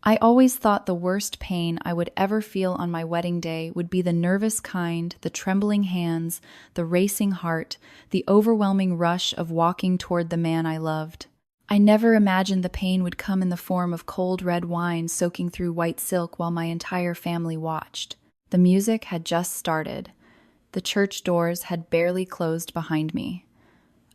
I always thought the worst pain I would ever feel on my wedding day would be the nervous kind, the trembling hands, the racing heart, the overwhelming rush of walking toward the man I loved. I never imagined the pain would come in the form of cold red wine soaking through white silk while my entire family watched. The music had just started. The church doors had barely closed behind me.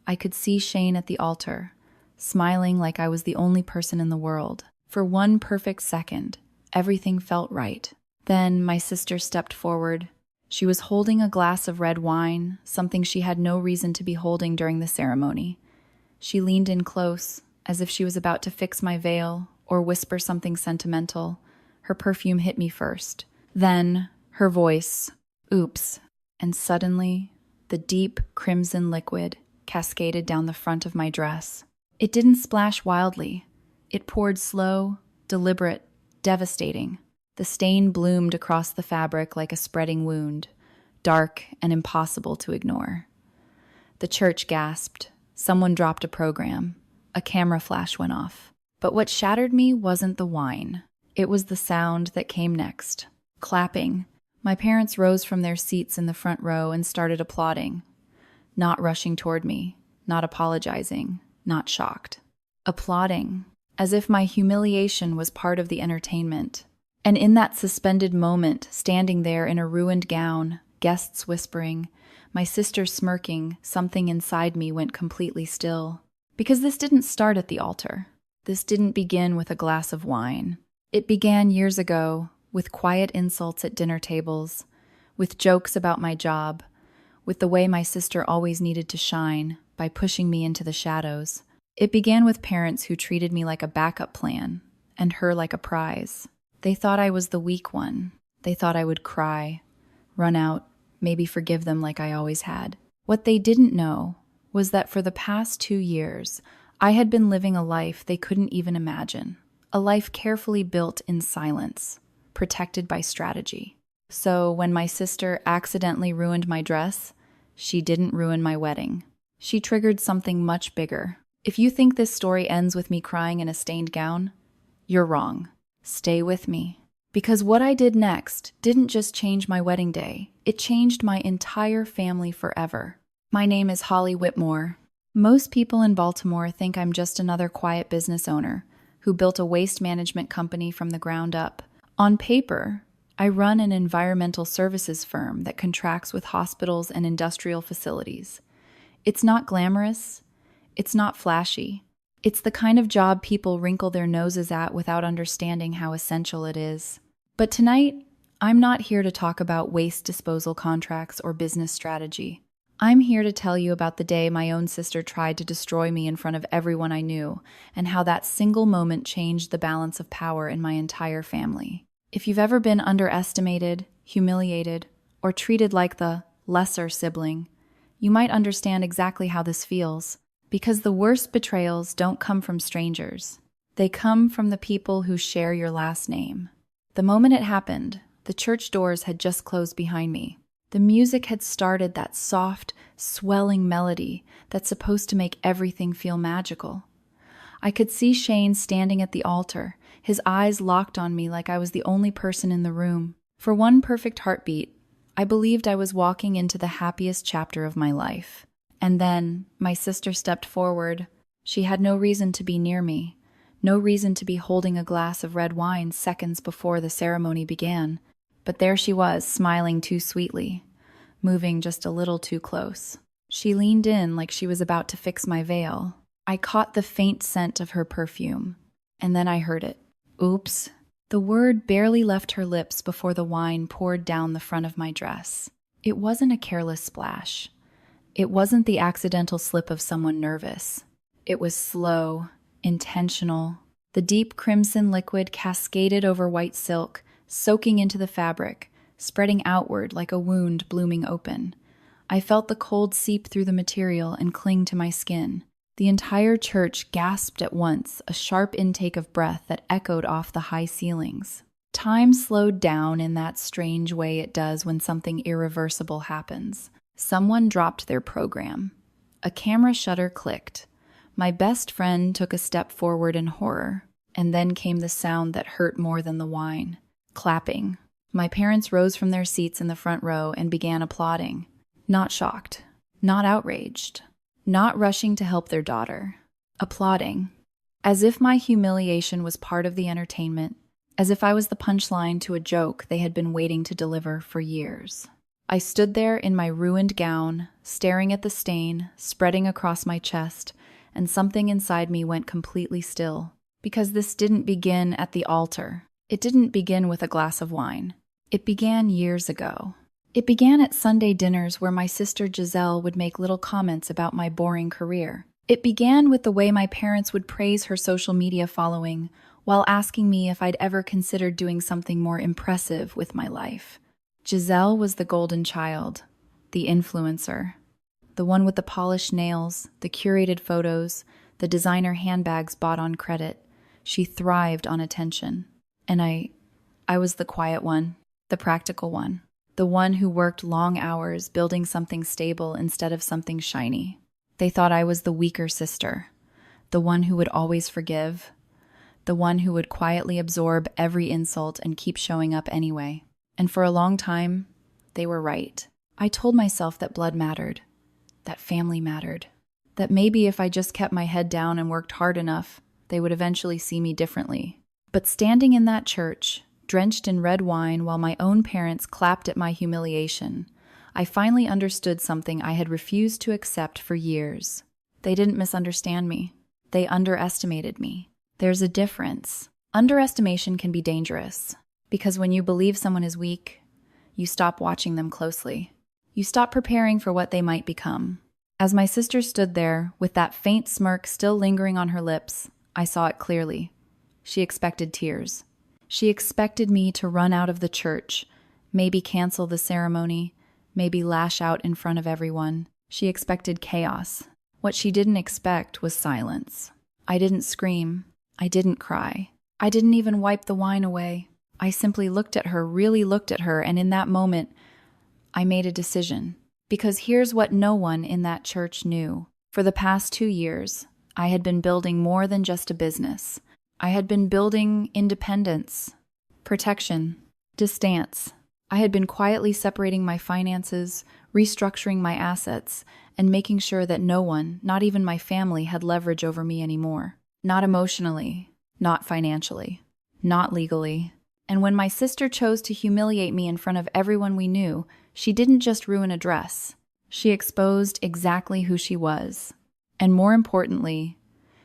I could see Shane at the altar, smiling like I was the only person in the world. For one perfect second, everything felt right. Then my sister stepped forward. She was holding a glass of red wine, something she had no reason to be holding during the ceremony. She leaned in close, as if she was about to fix my veil or whisper something sentimental. Her perfume hit me first. Then, her voice, "Oops," and suddenly, the deep crimson liquid cascaded down the front of my dress. It didn't splash wildly. It poured slow, deliberate, devastating. The stain bloomed across the fabric like a spreading wound, dark and impossible to ignore. The church gasped. Someone dropped a program. A camera flash went off. But what shattered me wasn't the wine. It was the sound that came next. Clapping. My parents rose from their seats in the front row and started applauding. Not rushing toward me, not apologizing, not shocked. Applauding, as if my humiliation was part of the entertainment. And in that suspended moment, standing there in a ruined gown, guests whispering, my sister smirking, something inside me went completely still. Because this didn't start at the altar. This didn't begin with a glass of wine. It began years ago, with quiet insults at dinner tables, with jokes about my job, with the way my sister always needed to shine, by pushing me into the shadows. It began with parents who treated me like a backup plan, and her like a prize. They thought I was the weak one. They thought I would cry, run out, maybe forgive them like I always had. What they didn't know was that for the past 2 years, I had been living a life they couldn't even imagine. A life carefully built in silence, protected by strategy. So when my sister accidentally ruined my dress, she didn't ruin my wedding. She triggered something much bigger. If you think this story ends with me crying in a stained gown, you're wrong. Stay with me. Because what I did next didn't just change my wedding day, it changed my entire family forever. My name is Holly Whitmore. Most people in Baltimore think I'm just another quiet business owner who built a waste management company from the ground up. On paper, I run an environmental services firm that contracts with hospitals and industrial facilities. It's not glamorous. It's not flashy. It's the kind of job people wrinkle their noses at without understanding how essential it is. But tonight, I'm not here to talk about waste disposal contracts or business strategy. I'm here to tell you about the day my own sister tried to destroy me in front of everyone I knew, and how that single moment changed the balance of power in my entire family. If you've ever been underestimated, humiliated, or treated like the lesser sibling, you might understand exactly how this feels. Because the worst betrayals don't come from strangers. They come from the people who share your last name. The moment it happened, the church doors had just closed behind me. The music had started that soft, swelling melody that's supposed to make everything feel magical. I could see Shane standing at the altar, his eyes locked on me like I was the only person in the room. For one perfect heartbeat, I believed I was walking into the happiest chapter of my life. And then, my sister stepped forward. She had no reason to be near me, no reason to be holding a glass of red wine seconds before the ceremony began. But there she was, smiling too sweetly, moving just a little too close. She leaned in like she was about to fix my veil. I caught the faint scent of her perfume, and then I heard it. Oops. The word barely left her lips before the wine poured down the front of my dress. It wasn't a careless splash. It wasn't the accidental slip of someone nervous. It was slow, intentional. The deep crimson liquid cascaded over white silk, soaking into the fabric, spreading outward like a wound blooming open. I felt the cold seep through the material and cling to my skin. The entire church gasped at once, a sharp intake of breath that echoed off the high ceilings. Time slowed down in that strange way it does when something irreversible happens. Someone dropped their program. A camera shutter clicked. My best friend took a step forward in horror. And then came the sound that hurt more than the wine. Clapping. My parents rose from their seats in the front row and began applauding. Not shocked. Not outraged. Not rushing to help their daughter. Applauding. As if my humiliation was part of the entertainment. As if I was the punchline to a joke they had been waiting to deliver for years. I stood there in my ruined gown, staring at the stain spreading across my chest, and something inside me went completely still. Because this didn't begin at the altar. It didn't begin with a glass of wine. It began years ago. It began at Sunday dinners where my sister Giselle would make little comments about my boring career. It began with the way my parents would praise her social media following while asking me if I'd ever considered doing something more impressive with my life. Giselle was the golden child, the influencer, the one with the polished nails, the curated photos, the designer handbags bought on credit. She thrived on attention. And I was the quiet one, the practical one, the one who worked long hours building something stable instead of something shiny. They thought I was the weaker sister, the one who would always forgive, the one who would quietly absorb every insult and keep showing up anyway. And for a long time, they were right. I told myself that blood mattered, that family mattered, that maybe if I just kept my head down and worked hard enough, they would eventually see me differently. But standing in that church, drenched in red wine while my own parents clapped at my humiliation, I finally understood something I had refused to accept for years. They didn't misunderstand me. They underestimated me. There's a difference. Underestimation can be dangerous, because when you believe someone is weak, you stop watching them closely. You stop preparing for what they might become. As my sister stood there, with that faint smirk still lingering on her lips, I saw it clearly. She expected tears. She expected me to run out of the church, maybe cancel the ceremony, maybe lash out in front of everyone. She expected chaos. What she didn't expect was silence. I didn't scream. I didn't cry. I didn't even wipe the wine away. I simply looked at her, really looked at her, and in that moment, I made a decision. Because here's what no one in that church knew. For the past 2 years, I had been building more than just a business. I had been building independence, protection, distance. I had been quietly separating my finances, restructuring my assets, and making sure that no one, not even my family, had leverage over me anymore. Not emotionally, not financially, not legally. And when my sister chose to humiliate me in front of everyone we knew, she didn't just ruin a dress. She exposed exactly who she was. And more importantly,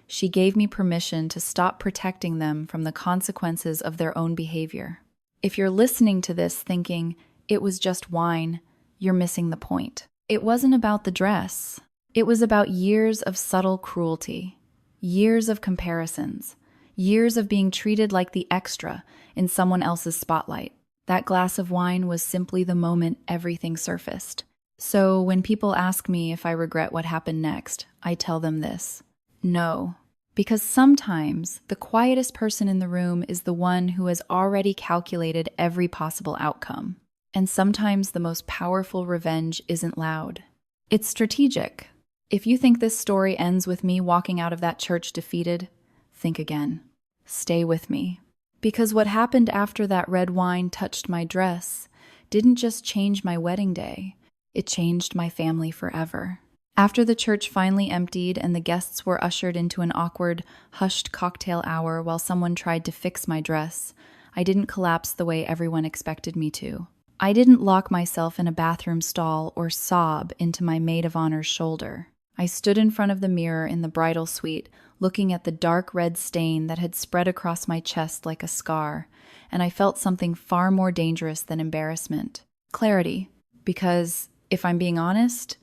she gave me permission to stop protecting them from the consequences of their own behavior. If you're listening to this thinking, it was just wine, you're missing the point. It wasn't about the dress. It was about years of subtle cruelty, years of comparisons, years of being treated like the extra in someone else's spotlight. That glass of wine was simply the moment everything surfaced. So when people ask me if I regret what happened next, I tell them this: no. Because sometimes the quietest person in the room is the one who has already calculated every possible outcome. And sometimes the most powerful revenge isn't loud. It's strategic. If you think this story ends with me walking out of that church defeated, think again. Stay with me. Because what happened after that red wine touched my dress didn't just change my wedding day, it changed my family forever. After the church finally emptied and the guests were ushered into an awkward, hushed cocktail hour while someone tried to fix my dress, I didn't collapse the way everyone expected me to. I didn't lock myself in a bathroom stall or sob into my maid of honor's shoulder. I stood in front of the mirror in the bridal suite, looking at the dark red stain that had spread across my chest like a scar, and I felt something far more dangerous than embarrassment. Clarity. Because, if I'm being honest,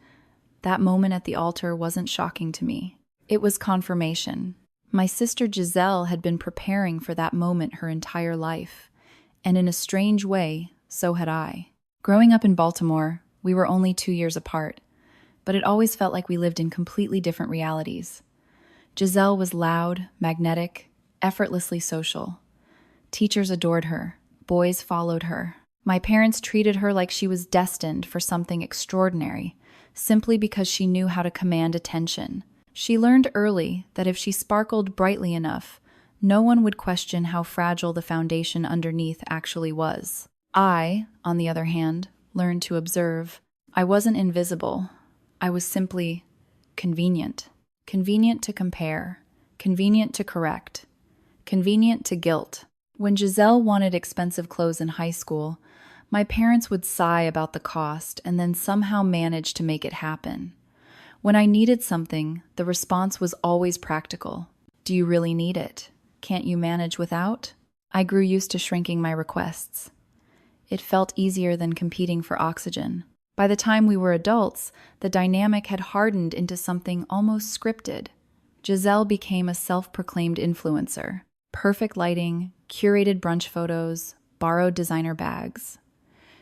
that moment at the altar wasn't shocking to me. It was confirmation. My sister Giselle had been preparing for that moment her entire life, and in a strange way, so had I. Growing up in Baltimore, we were only 2 years apart, but it always felt like we lived in completely different realities. Giselle was loud, magnetic, effortlessly social. Teachers adored her. Boys followed her. My parents treated her like she was destined for something extraordinary, simply because she knew how to command attention. She learned early that if she sparkled brightly enough, No one would question how fragile the foundation underneath actually was. I, on the other hand, learned to observe. I wasn't invisible. I was simply convenient. Convenient to compare. Convenient to correct. Convenient to guilt. When Giselle wanted expensive clothes in high school, my parents would sigh about the cost and then somehow manage to make it happen. When I needed something, the response was always practical. Do you really need it? Can't you manage without? I grew used to shrinking my requests. It felt easier than competing for oxygen. By the time we were adults, the dynamic had hardened into something almost scripted. Giselle became a self-proclaimed influencer. Perfect lighting, curated brunch photos, borrowed designer bags.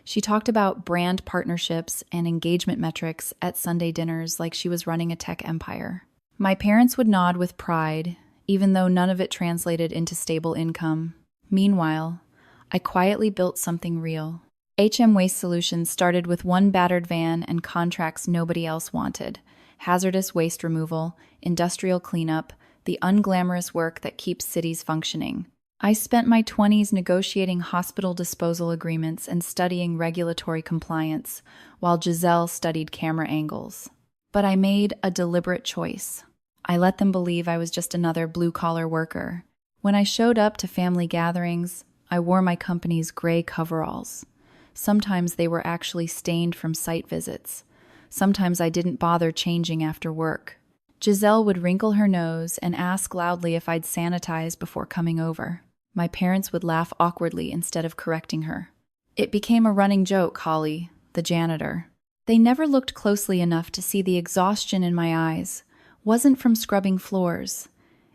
She talked about brand partnerships and engagement metrics at Sunday dinners like she was running a tech empire. My parents would nod with pride, even though none of it translated into stable income. Meanwhile, I quietly built something real. HM Waste Solutions started with one battered van and contracts nobody else wanted. Hazardous waste removal, industrial cleanup, the unglamorous work that keeps cities functioning. I spent my 20s negotiating hospital disposal agreements and studying regulatory compliance, while Giselle studied camera angles. But I made a deliberate choice. I let them believe I was just another blue-collar worker. When I showed up to family gatherings, I wore my company's gray coveralls. Sometimes they were actually stained from site visits. Sometimes I didn't bother changing after work. Giselle would wrinkle her nose and ask loudly if I'd sanitize before coming over. My parents would laugh awkwardly instead of correcting her. It became a running joke, Holly, the janitor. They never looked closely enough to see the exhaustion in my eyes. Wasn't from scrubbing floors.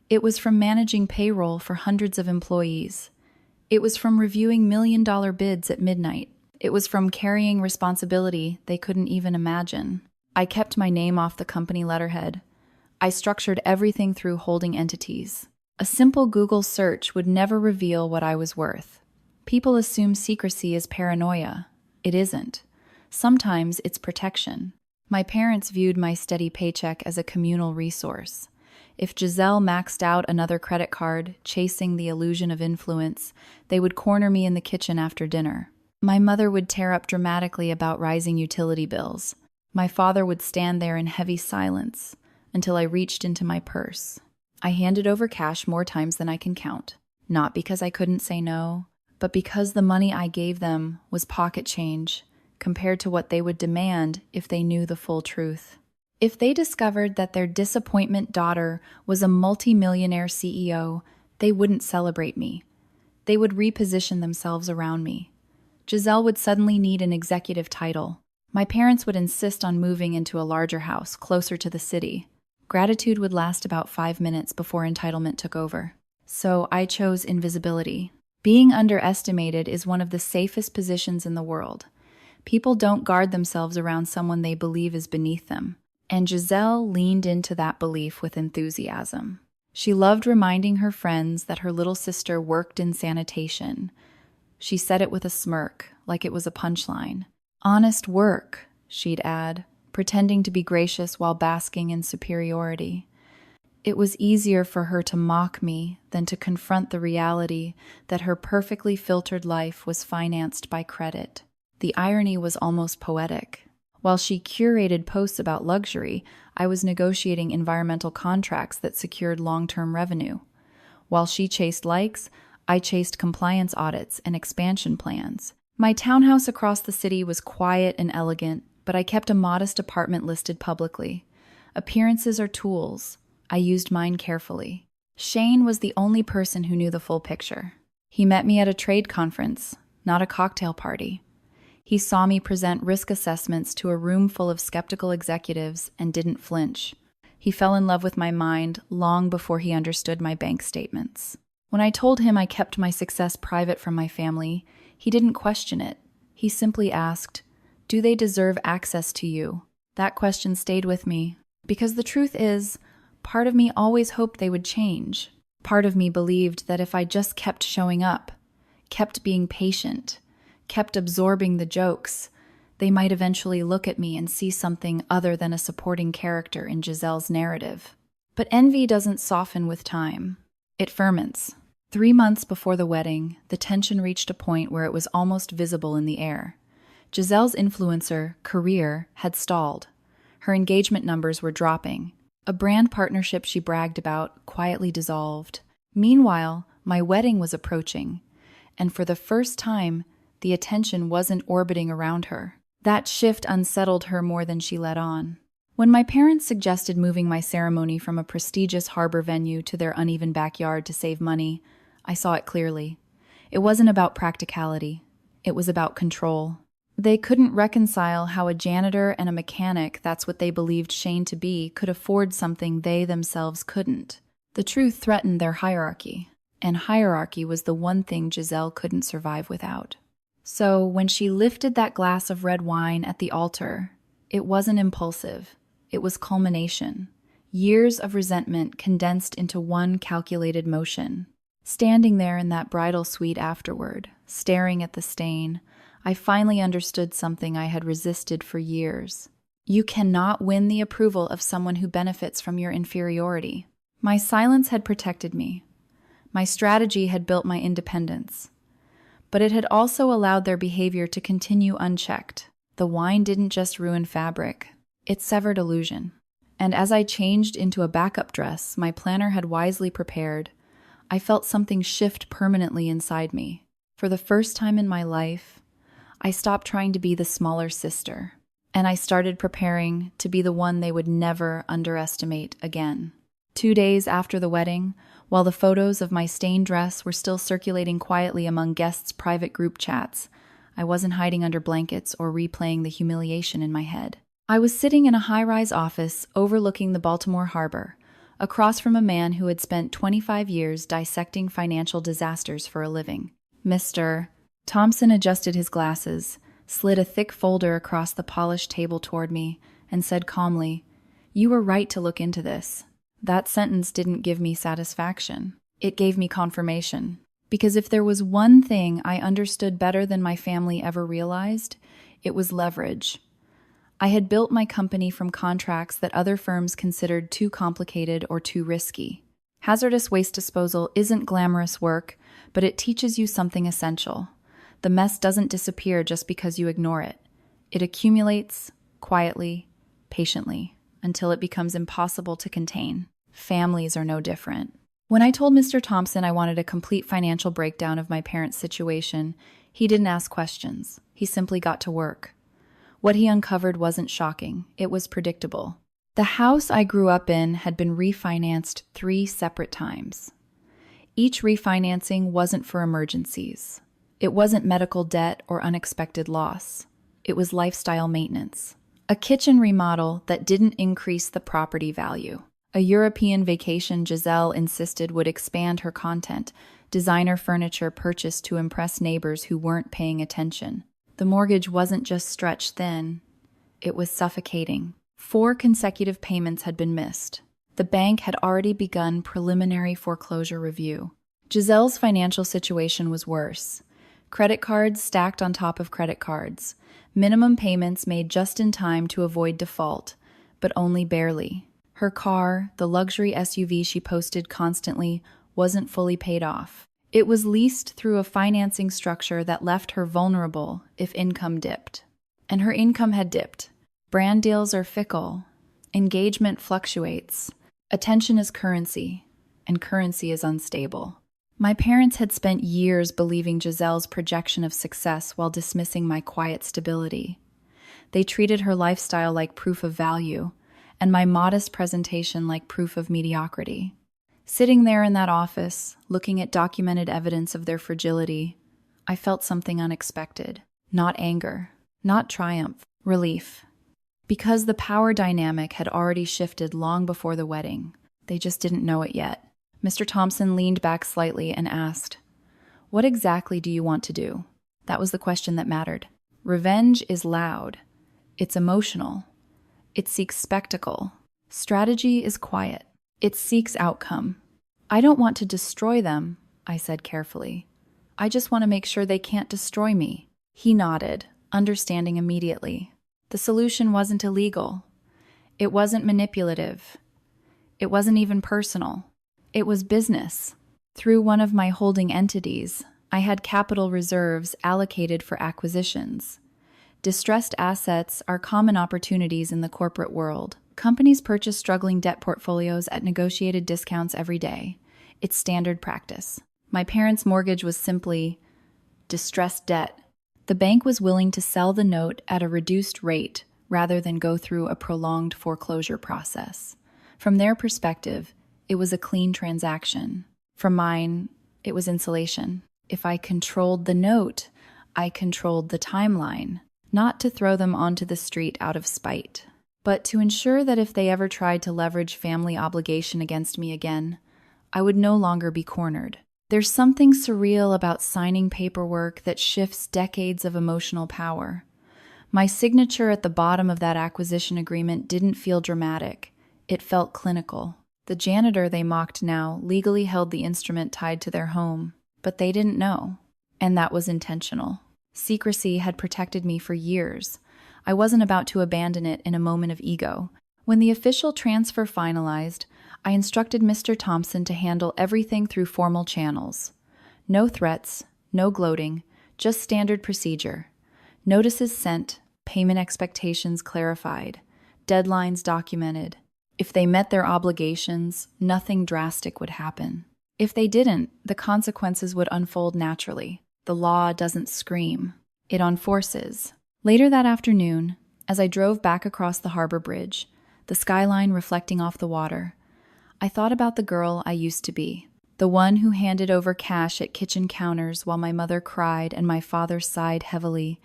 It was from managing payroll for hundreds of employees. It was from reviewing million-dollar bids at midnight. It was from carrying responsibility they couldn't even imagine. I kept my name off the company letterhead. I structured everything through holding entities. A simple Google search would never reveal what I was worth. People assume secrecy is paranoia. It isn't. Sometimes it's protection. My parents viewed my steady paycheck as a communal resource. If Giselle maxed out another credit card, chasing the illusion of influence, they would corner me in the kitchen after dinner. My mother would tear up dramatically about rising utility bills. My father would stand there in heavy silence until I reached into my purse. I handed over cash more times than I can count, not because I couldn't say no, but because the money I gave them was pocket change compared to what they would demand if they knew the full truth. If they discovered that their disappointment daughter was a multi-millionaire CEO, they wouldn't celebrate me. They would reposition themselves around me. Giselle would suddenly need an executive title. My parents would insist on moving into a larger house, closer to the city. Gratitude would last about 5 minutes before entitlement took over. So I chose invisibility. Being underestimated is one of the safest positions in the world. People don't guard themselves around someone they believe is beneath them. And Giselle leaned into that belief with enthusiasm. She loved reminding her friends that her little sister worked in sanitation. She said it with a smirk, like it was a punchline. Honest work, she'd add, pretending to be gracious while basking in superiority. It was easier for her to mock me than to confront the reality that her perfectly filtered life was financed by credit. The irony was almost poetic. While she curated posts about luxury, I was negotiating environmental contracts that secured long-term revenue. While she chased likes, I chased compliance audits and expansion plans. My townhouse across the city was quiet and elegant, but I kept a modest apartment listed publicly. Appearances are tools. I used mine carefully. Shane was the only person who knew the full picture. He met me at a trade conference, not a cocktail party. He saw me present risk assessments to a room full of skeptical executives and didn't flinch. He fell in love with my mind long before he understood my bank statements. When I told him I kept my success private from my family, he didn't question it. He simply asked, "Do they deserve access to you?" That question stayed with me, because the truth is, part of me always hoped they would change. Part of me believed that if I just kept showing up, kept being patient, kept absorbing the jokes, they might eventually look at me and see something other than a supporting character in Giselle's narrative. But envy doesn't soften with time. It ferments. 3 months before the wedding, the tension reached a point where it was almost visible in the air. Giselle's influencer career had stalled. Her engagement numbers were dropping. A brand partnership she bragged about quietly dissolved. Meanwhile, my wedding was approaching, and for the first time, the attention wasn't orbiting around her. That shift unsettled her more than she let on. When my parents suggested moving my ceremony from a prestigious harbor venue to their uneven backyard to save money, I saw it clearly. It wasn't about practicality. It was about control. They couldn't reconcile how a janitor and a mechanic, that's what they believed Shane to be, could afford something they themselves couldn't. The truth threatened their hierarchy, and hierarchy was the one thing Giselle couldn't survive without. So when she lifted that glass of red wine at the altar, it wasn't impulsive. It was culmination. Years of resentment condensed into one calculated motion. Standing there in that bridal suite afterward, staring at the stain, I finally understood something I had resisted for years. You cannot win the approval of someone who benefits from your inferiority. My silence had protected me. My strategy had built my independence. But it had also allowed their behavior to continue unchecked. The wine didn't just ruin fabric, it severed illusion. And as I changed into a backup dress my planner had wisely prepared, I felt something shift permanently inside me. For the first time in my life, I stopped trying to be the smaller sister, and I started preparing to be the one they would never underestimate again. 2 days after the wedding, while the photos of my stained dress were still circulating quietly among guests' private group chats, I wasn't hiding under blankets or replaying the humiliation in my head. I was sitting in a high-rise office overlooking the Baltimore Harbor, across from a man who had spent 25 years dissecting financial disasters for a living. Mr. Thompson adjusted his glasses, slid a thick folder across the polished table toward me, and said calmly, "You were right to look into this." That sentence didn't give me satisfaction. It gave me confirmation. Because if there was one thing I understood better than my family ever realized, it was leverage. I had built my company from contracts that other firms considered too complicated or too risky. Hazardous waste disposal isn't glamorous work, but it teaches you something essential. The mess doesn't disappear just because you ignore it. It accumulates, quietly, patiently, until it becomes impossible to contain. Families are no different. When I told Mr. Thompson I wanted a complete financial breakdown of my parents' situation, he didn't ask questions. He simply got to work. What he uncovered wasn't shocking. It was predictable. The house I grew up in had been refinanced 3 separate times. Each refinancing wasn't for emergencies. It wasn't medical debt or unexpected loss. It was lifestyle maintenance. A kitchen remodel that didn't increase the property value. A European vacation Giselle insisted would expand her content. Designer furniture purchased to impress neighbors who weren't paying attention. The mortgage wasn't just stretched thin. It was suffocating. 4 consecutive payments had been missed. The bank had already begun preliminary foreclosure review. Giselle's financial situation was worse. Credit cards stacked on top of credit cards. Minimum payments made just in time to avoid default, but only barely. Her car, the luxury SUV she posted constantly, wasn't fully paid off. It was leased through a financing structure that left her vulnerable if income dipped. And her income had dipped. Brand deals are fickle. Engagement fluctuates. Attention is currency, and currency is unstable. My parents had spent years believing Giselle's projection of success while dismissing my quiet stability. They treated her lifestyle like proof of value, and my modest presentation like proof of mediocrity. Sitting there in that office, looking at documented evidence of their fragility, I felt something unexpected. Not anger, not triumph, relief. Because the power dynamic had already shifted long before the wedding, they just didn't know it yet. Mr. Thompson leaned back slightly and asked, "What exactly do you want to do?" That was the question that mattered. Revenge is loud. It's emotional. It seeks spectacle. Strategy is quiet. It seeks outcome. "I don't want to destroy them," I said carefully. "I just want to make sure they can't destroy me." He nodded, understanding immediately. The solution wasn't illegal. It wasn't manipulative. It wasn't even personal. It was business. Through one of my holding entities, I had capital reserves allocated for acquisitions. Distressed assets are common opportunities in the corporate world. Companies purchase struggling debt portfolios at negotiated discounts every day. It's standard practice. My parents' mortgage was simply distressed debt. The bank was willing to sell the note at a reduced rate rather than go through a prolonged foreclosure process. From their perspective, it was a clean transaction. From mine, it was insulation. If I controlled the note, I controlled the timeline, not to throw them onto the street out of spite, but to ensure that if they ever tried to leverage family obligation against me again, I would no longer be cornered. There's something surreal about signing paperwork that shifts decades of emotional power. My signature at the bottom of that acquisition agreement didn't feel dramatic. It felt clinical. The janitor they mocked now legally held the instrument tied to their home, but they didn't know. And that was intentional. Secrecy had protected me for years. I wasn't about to abandon it in a moment of ego. When the official transfer finalized, I instructed Mr. Thompson to handle everything through formal channels. No threats, no gloating, just standard procedure. Notices sent, payment expectations clarified, deadlines documented. If they met their obligations, nothing drastic would happen. If they didn't, the consequences would unfold naturally. The law doesn't scream. It enforces. Later that afternoon, as I drove back across the harbor bridge, the skyline reflecting off the water, I thought about the girl I used to be, the one who handed over cash at kitchen counters while my mother cried and my father sighed heavily,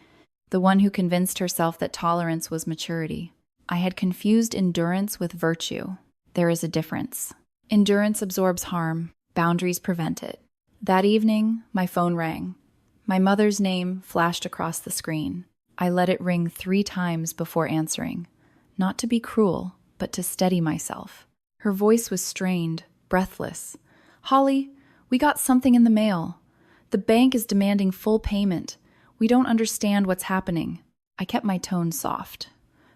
the one who convinced herself that tolerance was maturity. I had confused endurance with virtue. There is a difference. Endurance absorbs harm, boundaries prevent it. That evening, my phone rang. My mother's name flashed across the screen. I let it ring 3 times before answering, not to be cruel, but to steady myself. Her voice was strained, breathless. "Holly, we got something in the mail. The bank is demanding full payment. We don't understand what's happening." I kept my tone soft.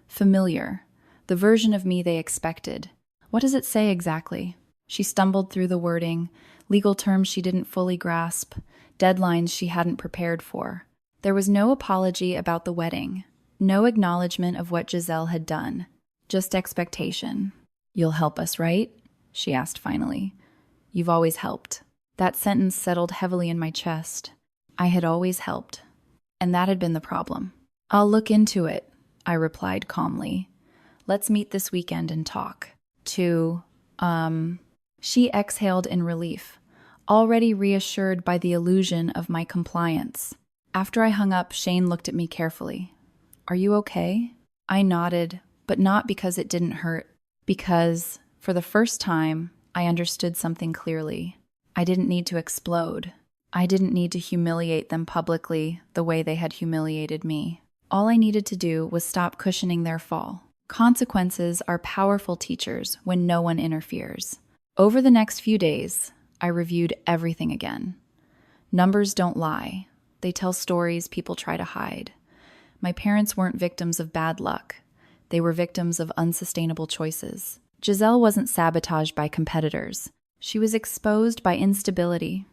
Familiar. The version of me they expected. What does it say exactly? She stumbled through the wording, legal terms she didn't fully grasp, deadlines she hadn't prepared for. There was no apology about the wedding, no acknowledgement of what Giselle had done, just expectation. "You'll help us, right?" she asked finally. "You've always helped." That sentence settled heavily in my chest. I had always helped, and that had been the problem. "I'll look into it," I replied calmly. "Let's meet this weekend and talk." She exhaled in relief, already reassured by the illusion of my compliance. After I hung up, Shane looked at me carefully. "Are you okay?" I nodded, but not because it didn't hurt. Because, for the first time, I understood something clearly. I didn't need to explode. I didn't need to humiliate them publicly the way they had humiliated me. All I needed to do was stop cushioning their fall. Consequences are powerful teachers when no one interferes. Over the next few days, I reviewed everything again. Numbers don't lie. They tell stories people try to hide. My parents weren't victims of bad luck. They were victims of unsustainable choices. Giselle wasn't sabotaged by competitors. She was exposed by instability.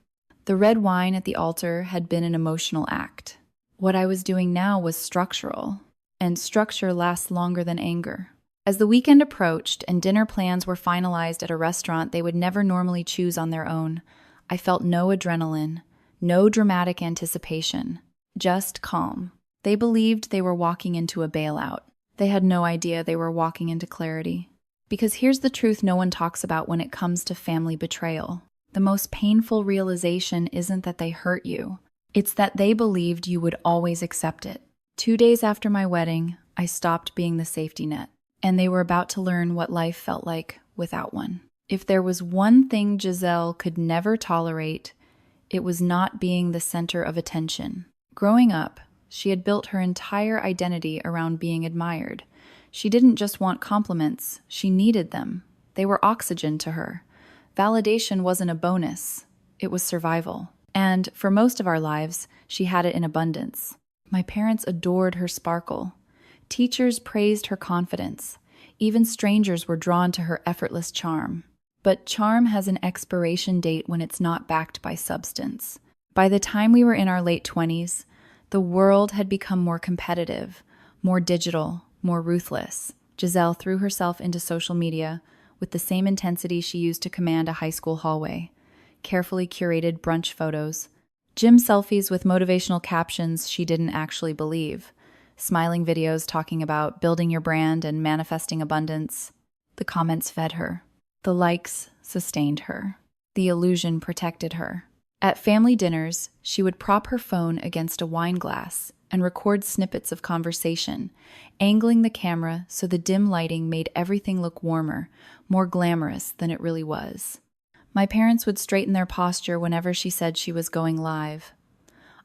The red wine at the altar had been an emotional act. What I was doing now was structural, and structure lasts longer than anger. As the weekend approached and dinner plans were finalized at a restaurant they would never normally choose on their own, I felt no adrenaline, no dramatic anticipation, just calm. They believed they were walking into a bailout. They had no idea they were walking into clarity. Because here's the truth no one talks about when it comes to family betrayal. The most painful realization isn't that they hurt you. It's that they believed you would always accept it. 2 days after my wedding, I stopped being the safety net, and they were about to learn what life felt like without one. If there was one thing Giselle could never tolerate, it was not being the center of attention. Growing up, she had built her entire identity around being admired. She didn't just want compliments, she needed them. They were oxygen to her. Validation wasn't a bonus, it was survival. And for most of our lives, she had it in abundance. My parents adored her sparkle. Teachers praised her confidence. Even strangers were drawn to her effortless charm. But charm has an expiration date when it's not backed by substance. By the time we were in our late 20s, the world had become more competitive, more digital, more ruthless. Giselle threw herself into social media with the same intensity she used to command a high school hallway. Carefully curated brunch photos, gym selfies with motivational captions she didn't actually believe, smiling videos talking about building your brand and manifesting abundance. The comments fed her. The likes sustained her. The illusion protected her. At family dinners, she would prop her phone against a wine glass and record snippets of conversation, angling the camera so the dim lighting made everything look warmer, more glamorous than it really was. My parents would straighten their posture whenever she said she was going live.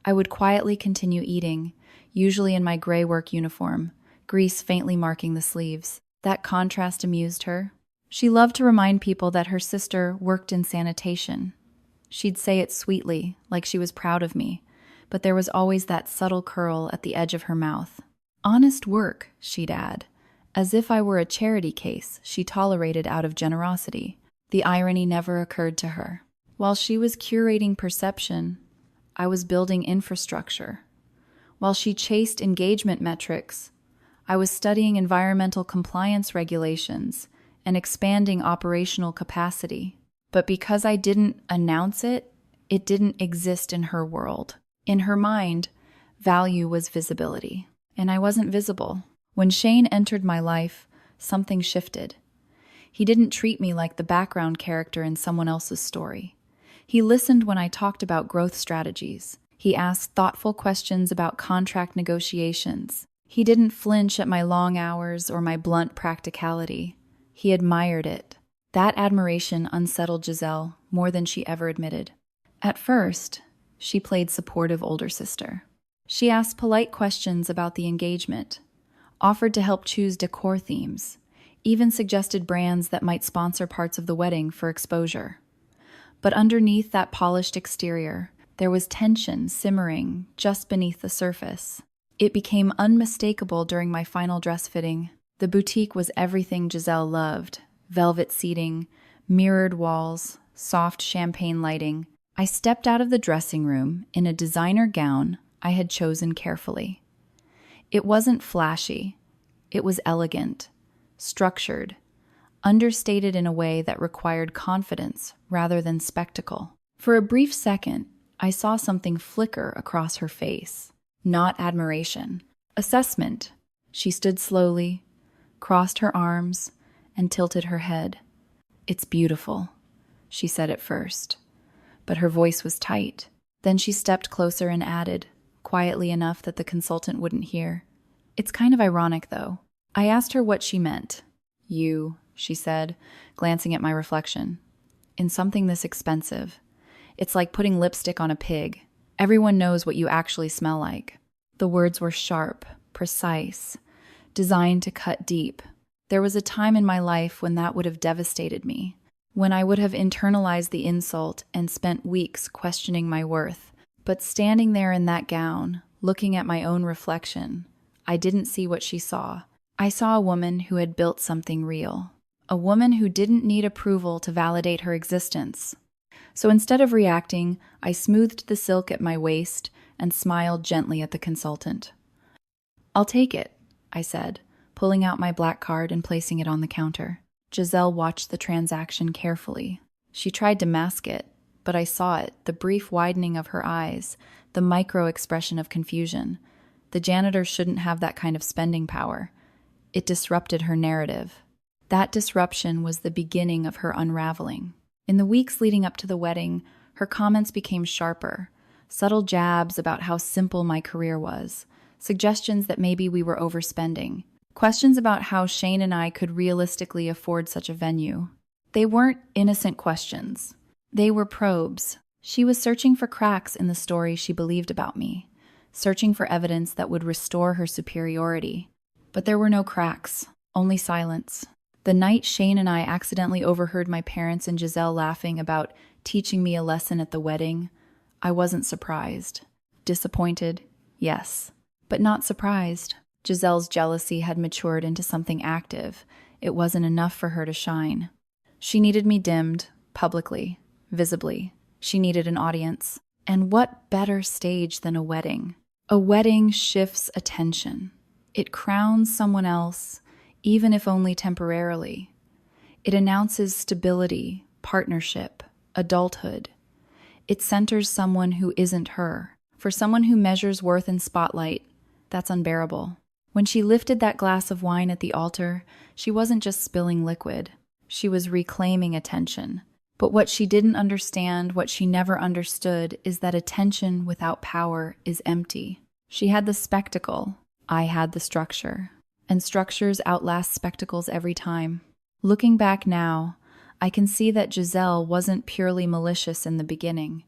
I would quietly continue eating, usually in my gray work uniform, grease faintly marking the sleeves. That contrast amused her. She loved to remind people that her sister worked in sanitation. She'd say it sweetly, like she was proud of me, but there was always that subtle curl at the edge of her mouth. Honest work, she'd add, as if I were a charity case she tolerated out of generosity. The irony never occurred to her. While she was curating perception, I was building infrastructure. While she chased engagement metrics, I was studying environmental compliance regulations and expanding operational capacity. But because I didn't announce it, it didn't exist in her world. In her mind, value was visibility, and I wasn't visible. When Shane entered my life, something shifted. He didn't treat me like the background character in someone else's story. He listened when I talked about growth strategies. He asked thoughtful questions about contract negotiations. He didn't flinch at my long hours or my blunt practicality. He admired it. That admiration unsettled Giselle more than she ever admitted. At first, she played supportive older sister. She asked polite questions about the engagement, offered to help choose decor themes, even suggested brands that might sponsor parts of the wedding for exposure. But underneath that polished exterior, there was tension simmering just beneath the surface. It became unmistakable during my final dress fitting. The boutique was everything Giselle loved. Velvet seating, mirrored walls, soft champagne lighting. I stepped out of the dressing room in a designer gown I had chosen carefully. It wasn't flashy. It was elegant, structured, understated in a way that required confidence rather than spectacle. For a brief second, I saw something flicker across her face. Not admiration. Assessment. She stood slowly, crossed her arms, and tilted her head. "It's beautiful," she said at first, but her voice was tight. Then she stepped closer and added, quietly enough that the consultant wouldn't hear, "It's kind of ironic, though." I asked her what she meant. "You," she said, glancing at my reflection. "In something this expensive. It's like putting lipstick on a pig. Everyone knows what you actually smell like." The words were sharp, precise, designed to cut deep. There was a time in my life when that would have devastated me, when I would have internalized the insult and spent weeks questioning my worth. But standing there in that gown, looking at my own reflection, I didn't see what she saw. I saw a woman who had built something real, a woman who didn't need approval to validate her existence. So instead of reacting, I smoothed the silk at my waist and smiled gently at the consultant. "I'll take it," I said, pulling out my black card and placing it on the counter. Giselle watched the transaction carefully. She tried to mask it, but I saw it, the brief widening of her eyes, the micro-expression of confusion. The janitor shouldn't have that kind of spending power. It disrupted her narrative. That disruption was the beginning of her unraveling. In the weeks leading up to the wedding, her comments became sharper, subtle jabs about how simple my career was, suggestions that maybe we were overspending. Questions about how Shane and I could realistically afford such a venue. They weren't innocent questions. They were probes. She was searching for cracks in the story she believed about me, searching for evidence that would restore her superiority. But there were no cracks, only silence. The night Shane and I accidentally overheard my parents and Giselle laughing about teaching me a lesson at the wedding, I wasn't surprised. Disappointed, yes, but not surprised. Giselle's jealousy had matured into something active. It wasn't enough for her to shine. She needed me dimmed, publicly, visibly. She needed an audience. And what better stage than a wedding? A wedding shifts attention. It crowns someone else, even if only temporarily. It announces stability, partnership, adulthood. It centers someone who isn't her. For someone who measures worth in spotlight, that's unbearable. When she lifted that glass of wine at the altar, she wasn't just spilling liquid. She was reclaiming attention. But what she didn't understand, what she never understood, is that attention without power is empty. She had the spectacle. I had the structure. And structures outlast spectacles every time. Looking back now, I can see that Giselle wasn't purely malicious in the beginning.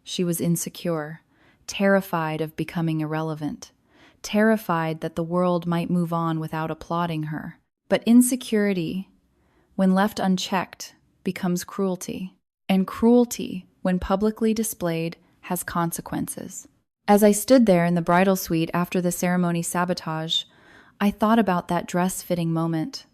She was insecure, terrified of becoming irrelevant, terrified that the world might move on without applauding her. But insecurity, when left unchecked, becomes cruelty. And cruelty, when publicly displayed, has consequences. As I stood there in the bridal suite after the ceremony sabotage, I thought about that dress-fitting moment,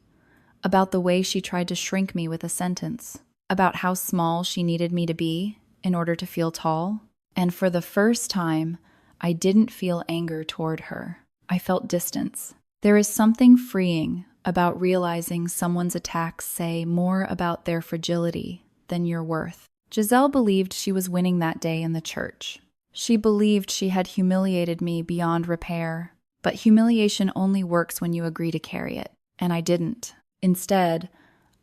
about the way she tried to shrink me with a sentence, about how small she needed me to be in order to feel tall. And for the first time, I didn't feel anger toward her. I felt distance. There is something freeing about realizing someone's attacks say more about their fragility than your worth. Giselle believed she was winning that day in the church. She believed she had humiliated me beyond repair. But humiliation only works when you agree to carry it. And I didn't. Instead,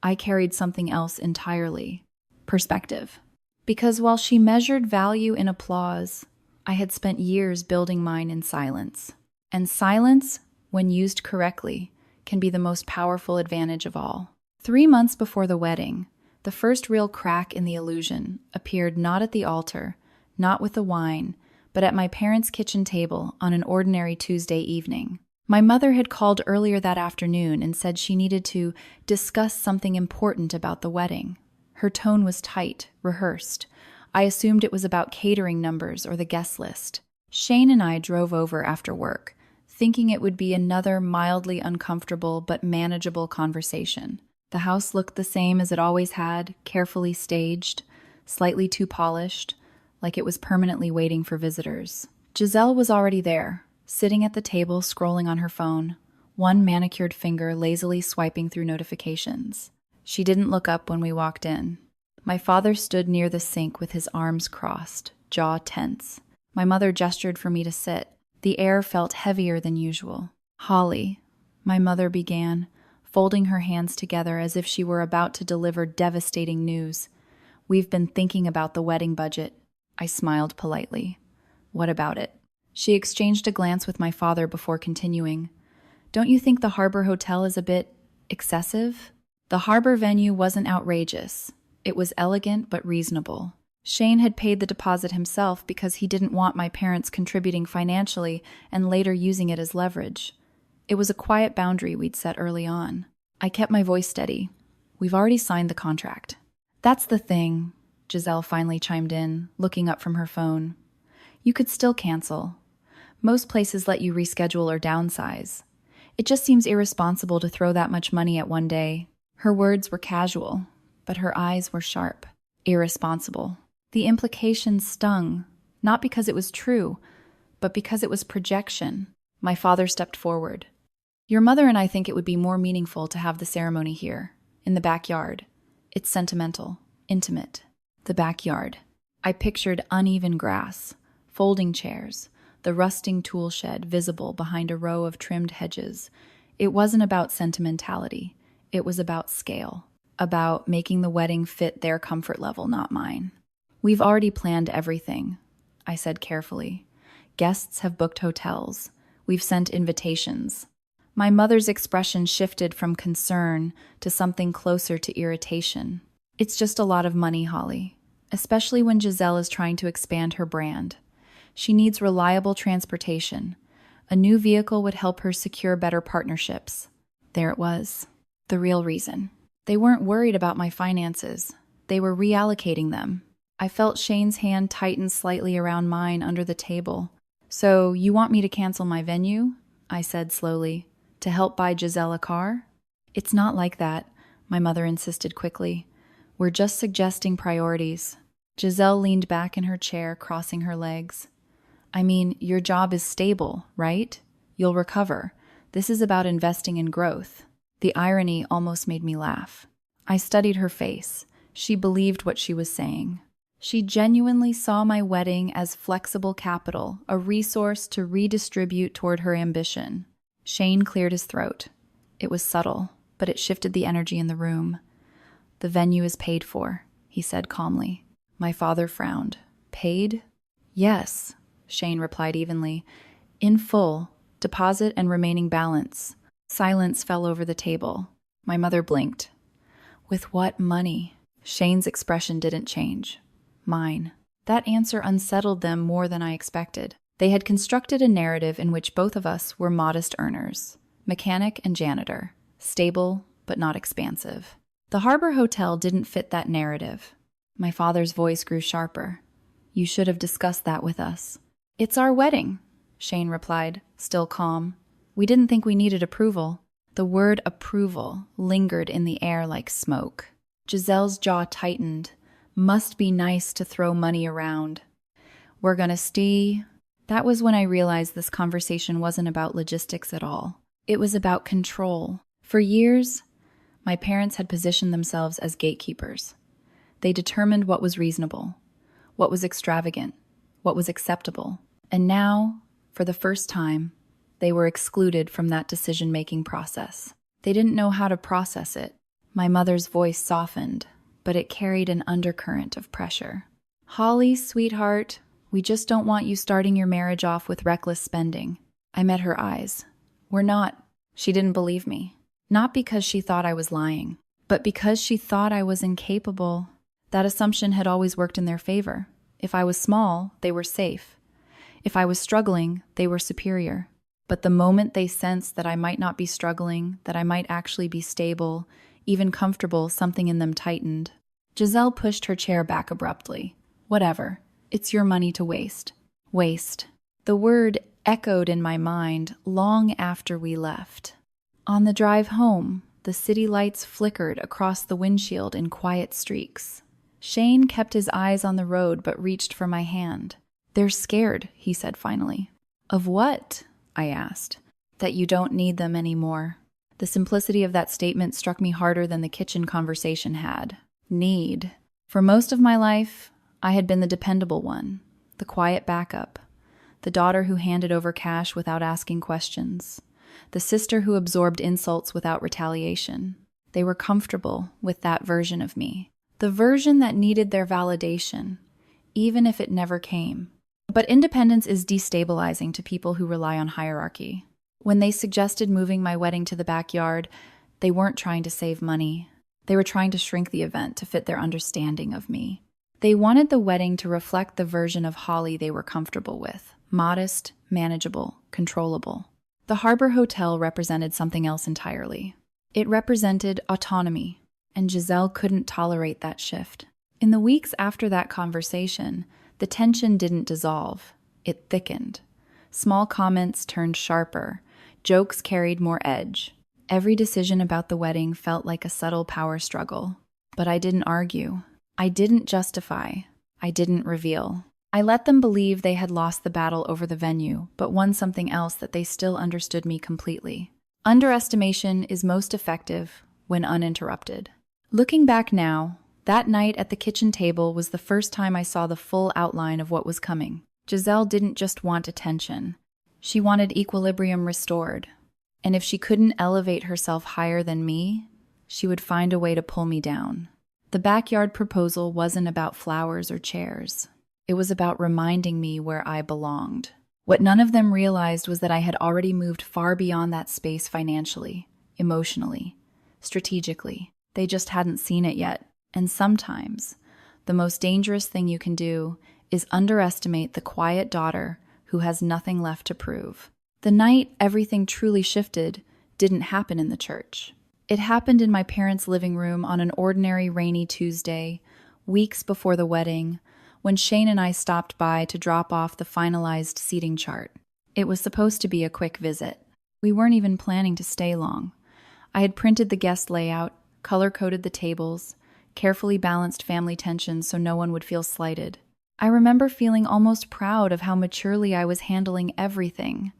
I carried something else entirely. Perspective. Because while she measured value in applause, I had spent years building mine in silence. And silence, when used correctly, can be the most powerful advantage of all. 3 months before the wedding, the first real crack in the illusion appeared not at the altar, not with the wine, but at my parents' kitchen table on an ordinary Tuesday evening. My mother had called earlier that afternoon and said she needed to discuss something important about the wedding. Her tone was tight, rehearsed. I assumed it was about catering numbers or the guest list. Shane and I drove over after work, thinking it would be another mildly uncomfortable but manageable conversation. The house looked the same as it always had, carefully staged, slightly too polished, like it was permanently waiting for visitors. Giselle was already there, sitting at the table scrolling on her phone, one manicured finger lazily swiping through notifications. She didn't look up when we walked in. My father stood near the sink with his arms crossed, jaw tense. My mother gestured for me to sit. The air felt heavier than usual. "Holly," my mother began, folding her hands together as if she were about to deliver devastating news. "We've been thinking about the wedding budget." I smiled politely. "What about it?" She exchanged a glance with my father before continuing. "Don't you think the Harbor Hotel is a bit excessive?" The Harbor venue wasn't outrageous. It was elegant but reasonable. Shane had paid the deposit himself because he didn't want my parents contributing financially and later using it as leverage. It was a quiet boundary we'd set early on. I kept my voice steady. "We've already signed the contract." "That's the thing," Giselle finally chimed in, looking up from her phone. "You could still cancel. Most places let you reschedule or downsize. It just seems irresponsible to throw that much money at one day." Her words were casual, but her eyes were sharp. Irresponsible. The implication stung, not because it was true, but because it was projection. My father stepped forward. "Your mother and I think it would be more meaningful to have the ceremony here, in the backyard. It's sentimental, intimate." The backyard. I pictured uneven grass, folding chairs, the rusting tool shed visible behind a row of trimmed hedges. It wasn't about sentimentality. It was about scale, about making the wedding fit their comfort level, not mine. "We've already planned everything," I said carefully. "Guests have booked hotels. We've sent invitations." My mother's expression shifted from concern to something closer to irritation. "It's just a lot of money, Holly, especially when Giselle is trying to expand her brand. She needs reliable transportation. A new vehicle would help her secure better partnerships." There it was, the real reason. They weren't worried about my finances. They were reallocating them. I felt Shane's hand tighten slightly around mine under the table. "So you want me to cancel my venue?" I said slowly. "To help buy Giselle a car?" "It's not like that," my mother insisted quickly. We're just suggesting priorities. Giselle leaned back in her chair, crossing her legs. I mean, your job is stable, right? You'll recover. This is about investing in growth. The irony almost made me laugh. I studied her face. She believed what she was saying. She genuinely saw my wedding as flexible capital, a resource to redistribute toward her ambition. Shane cleared his throat. It was subtle, but it shifted the energy in the room. The venue is paid for, he said calmly. My father frowned. Paid? Yes, Shane replied evenly. In full, deposit and remaining balance. Silence fell over the table. My mother blinked. With what money? Shane's expression didn't change. Mine. That answer unsettled them more than I expected. They had constructed a narrative in which both of us were modest earners. Mechanic and janitor. Stable, but not expansive. The Harbor Hotel didn't fit that narrative. My father's voice grew sharper. You should have discussed that with us. It's our wedding, Shane replied, still calm. We didn't think we needed approval. The word approval lingered in the air like smoke. Giselle's jaw tightened. Must be nice to throw money around. We're gonna stay. That was when I realized this conversation wasn't about logistics at all. It was about control. For years, my parents had positioned themselves as gatekeepers. They determined what was reasonable, what was extravagant, what was acceptable. And now, for the first time, they were excluded from that decision-making process. They didn't know how to process it. My mother's voice softened, but it carried an undercurrent of pressure. Holly, sweetheart, we just don't want you starting your marriage off with reckless spending. I met her eyes. We're not. She didn't believe me. Not because she thought I was lying, but because she thought I was incapable. That assumption had always worked in their favor. If I was small, they were safe. If I was struggling, they were superior. But the moment they sensed that I might not be struggling, that I might actually be stable, even comfortable, something in them tightened. Giselle pushed her chair back abruptly. Whatever. It's your money to waste. Waste. The word echoed in my mind long after we left. On the drive home, the city lights flickered across the windshield in quiet streaks. Shane kept his eyes on the road but reached for my hand. They're scared, he said finally. Of what? I asked. That you don't need them anymore. The simplicity of that statement struck me harder than the kitchen conversation had. Need. For most of my life, I had been the dependable one, the quiet backup, the daughter who handed over cash without asking questions, the sister who absorbed insults without retaliation. They were comfortable with that version of me, the version that needed their validation, even if it never came. But independence is destabilizing to people who rely on hierarchy. When they suggested moving my wedding to the backyard, they weren't trying to save money. They were trying to shrink the event to fit their understanding of me. They wanted the wedding to reflect the version of Holly they were comfortable with. Modest, manageable, controllable. The Harbor Hotel represented something else entirely. It represented autonomy, and Giselle couldn't tolerate that shift. In the weeks after that conversation, the tension didn't dissolve. It thickened. Small comments turned sharper. Jokes carried more edge. Every decision about the wedding felt like a subtle power struggle. But I didn't argue. I didn't justify. I didn't reveal. I let them believe they had lost the battle over the venue, but won something else that they still understood me completely. Underestimation is most effective when uninterrupted. Looking back now, that night at the kitchen table was the first time I saw the full outline of what was coming. Giselle didn't just want attention. She wanted equilibrium restored. And if she couldn't elevate herself higher than me, she would find a way to pull me down. The backyard proposal wasn't about flowers or chairs. It was about reminding me where I belonged. What none of them realized was that I had already moved far beyond that space financially, emotionally, strategically. They just hadn't seen it yet. And sometimes, the most dangerous thing you can do is underestimate the quiet daughter who has nothing left to prove. The night everything truly shifted didn't happen in the church. It happened in my parents' living room on an ordinary rainy Tuesday, weeks before the wedding, when Shane and I stopped by to drop off the finalized seating chart. It was supposed to be a quick visit. We weren't even planning to stay long. I had printed the guest layout, color-coded the tables, carefully balanced family tensions so no one would feel slighted. I remember feeling almost proud of how maturely I was handling everything.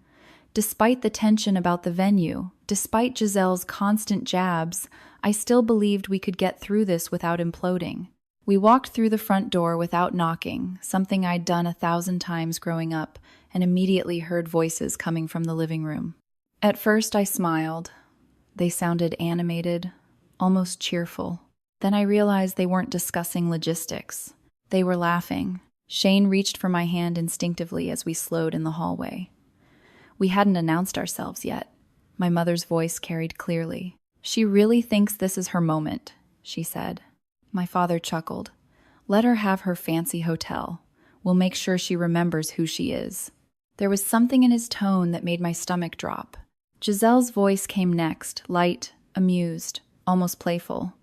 Despite the tension about the venue, despite Giselle's constant jabs, I still believed we could get through this without imploding. We walked through the front door without knocking, something I'd done 1,000 times growing up, and immediately heard voices coming from the living room. At first I smiled. They sounded animated, almost cheerful. Then I realized they weren't discussing logistics. They were laughing. Shane reached for my hand instinctively as we slowed in the hallway. We hadn't announced ourselves yet. My mother's voice carried clearly. "She really thinks this is her moment," she said. My father chuckled. "Let her have her fancy hotel. We'll make sure she remembers who she is." There was something in his tone that made my stomach drop. Giselle's voice came next, light, amused, almost playful.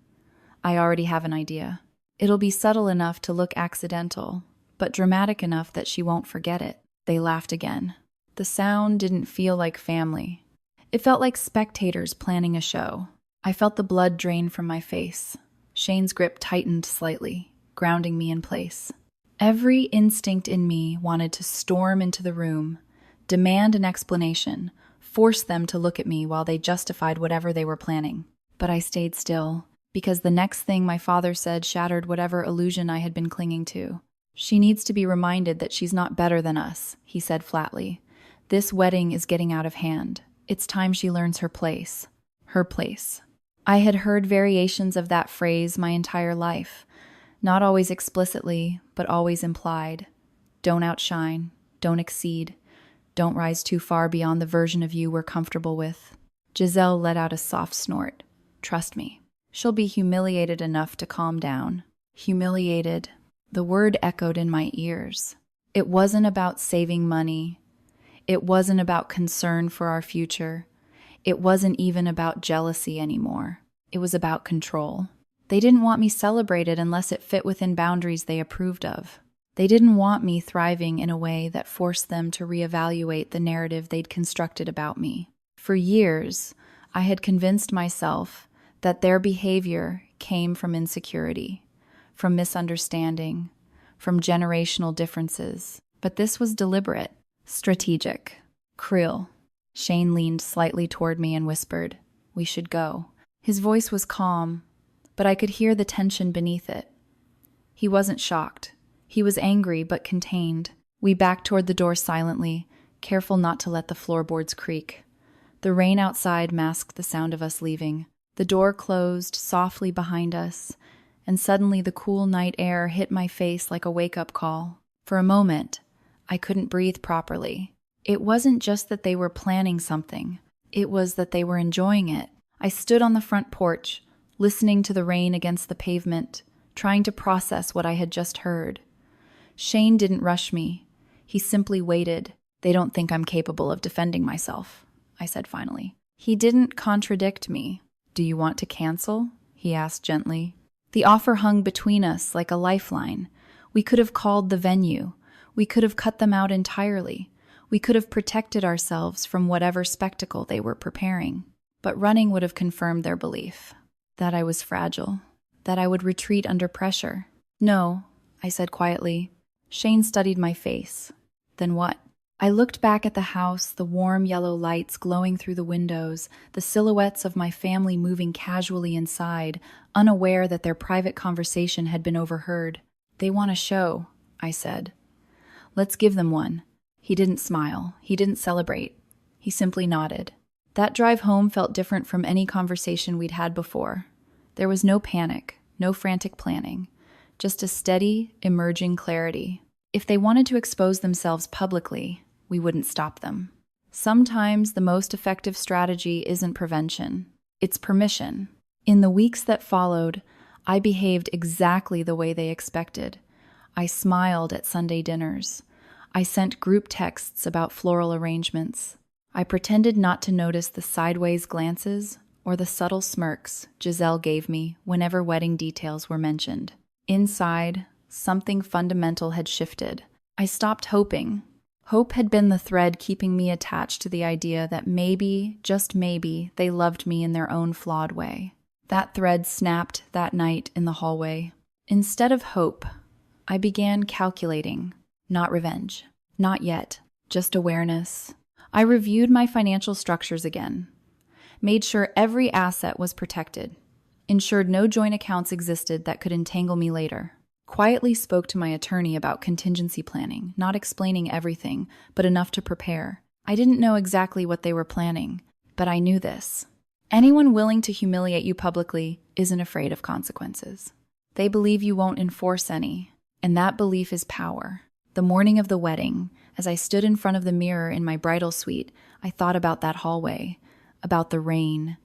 "I already have an idea. It'll be subtle enough to look accidental, but dramatic enough that she won't forget it." They laughed again. The sound didn't feel like family. It felt like spectators planning a show. I felt the blood drain from my face. Shane's grip tightened slightly, grounding me in place. Every instinct in me wanted to storm into the room, demand an explanation, force them to look at me while they justified whatever they were planning. But I stayed still, because the next thing my father said shattered whatever illusion I had been clinging to. "She needs to be reminded that she's not better than us," he said flatly. "This wedding is getting out of hand. It's time she learns her place." Her place. I had heard variations of that phrase my entire life, not always explicitly, but always implied. Don't outshine, don't exceed, don't rise too far beyond the version of you we're comfortable with. Giselle let out a soft snort. "Trust me, she'll be humiliated enough to calm down." Humiliated. The word echoed in my ears. It wasn't about saving money. It wasn't about concern for our future. It wasn't even about jealousy anymore. It was about control. They didn't want me celebrated unless it fit within boundaries they approved of. They didn't want me thriving in a way that forced them to reevaluate the narrative they'd constructed about me. For years, I had convinced myself that their behavior came from insecurity, from misunderstanding, from generational differences. But this was deliberate, strategic. "Krill." Shane leaned slightly toward me and whispered, "We should go." His voice was calm, but I could hear the tension beneath it. He wasn't shocked. He was angry but contained. We backed toward the door silently, careful not to let the floorboards creak. The rain outside masked the sound of us leaving. The door closed softly behind us, and suddenly the cool night air hit my face like a wake-up call. For a moment, I couldn't breathe properly. It wasn't just that they were planning something. It was that they were enjoying it. I stood on the front porch, listening to the rain against the pavement, trying to process what I had just heard. Shane didn't rush me. He simply waited. "They don't think I'm capable of defending myself," I said finally. He didn't contradict me. "Do you want to cancel?" he asked gently. The offer hung between us like a lifeline. We could have called the venue. We could have cut them out entirely. We could have protected ourselves from whatever spectacle they were preparing. But running would have confirmed their belief. That I was fragile. That I would retreat under pressure. "No," I said quietly. Shane studied my face. "Then what?" I looked back at the house, the warm yellow lights glowing through the windows, the silhouettes of my family moving casually inside, unaware that their private conversation had been overheard. "They want a show," I said. "Let's give them one." He didn't smile. He didn't celebrate. He simply nodded. That drive home felt different from any conversation we'd had before. There was no panic, no frantic planning, just a steady, emerging clarity. If they wanted to expose themselves publicly, we wouldn't stop them. Sometimes the most effective strategy isn't prevention, it's permission. In the weeks that followed, I behaved exactly the way they expected. I smiled at Sunday dinners. I sent group texts about floral arrangements. I pretended not to notice the sideways glances or the subtle smirks Giselle gave me whenever wedding details were mentioned. Inside, something fundamental had shifted. I stopped hoping. Hope had been the thread keeping me attached to the idea that maybe, just maybe, they loved me in their own flawed way. That thread snapped that night in the hallway. Instead of hope, I began calculating, not revenge. Not yet, just awareness. I reviewed my financial structures again, made sure every asset was protected, ensured no joint accounts existed that could entangle me later. Quietly spoke to my attorney about contingency planning, not explaining everything, but enough to prepare. I didn't know exactly what they were planning, but I knew this. Anyone willing to humiliate you publicly isn't afraid of consequences. They believe you won't enforce any, and that belief is power. The morning of the wedding, as I stood in front of the mirror in my bridal suite, I thought about that hallway, about the rain,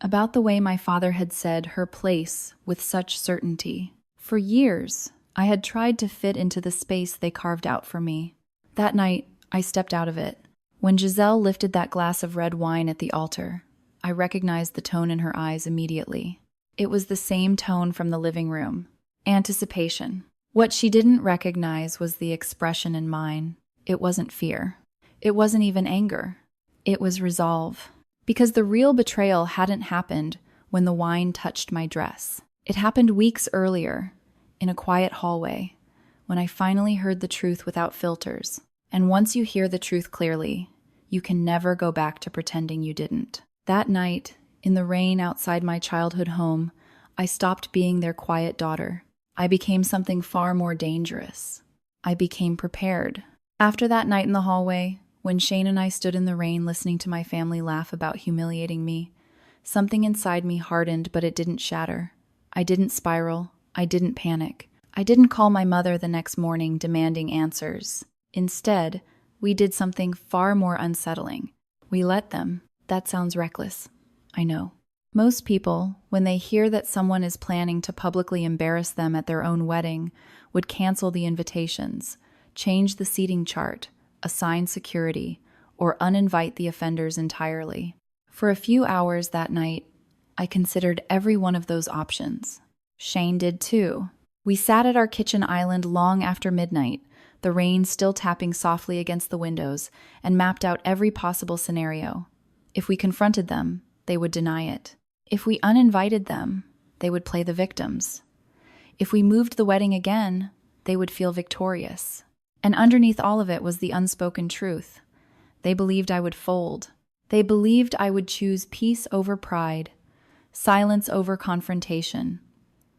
about the way my father had said her place with such certainty. For years, I had tried to fit into the space they carved out for me. That night, I stepped out of it. When Giselle lifted that glass of red wine at the altar, I recognized the tone in her eyes immediately. It was the same tone from the living room. Anticipation. What she didn't recognize was the expression in mine. It wasn't fear. It wasn't even anger. It was resolve. Because the real betrayal hadn't happened when the wine touched my dress. It happened weeks earlier, in a quiet hallway, when I finally heard the truth without filters. And once you hear the truth clearly, you can never go back to pretending you didn't. That night, in the rain outside my childhood home, I stopped being their quiet daughter. I became something far more dangerous. I became prepared. After that night in the hallway, when Shane and I stood in the rain listening to my family laugh about humiliating me, something inside me hardened, but it didn't shatter. I didn't spiral. I didn't panic. I didn't call my mother the next morning demanding answers. Instead, we did something far more unsettling. We let them. That sounds reckless. I know. Most people, when they hear that someone is planning to publicly embarrass them at their own wedding, would cancel the invitations, change the seating chart, assign security, or uninvite the offenders entirely. For a few hours that night, I considered every one of those options. Shane did too. We sat at our kitchen island long after midnight, the rain still tapping softly against the windows, and mapped out every possible scenario. If we confronted them, they would deny it. If we uninvited them, they would play the victims. If we moved the wedding again, they would feel victorious. And underneath all of it was the unspoken truth. They believed I would fold. They believed I would choose peace over pride, silence over confrontation,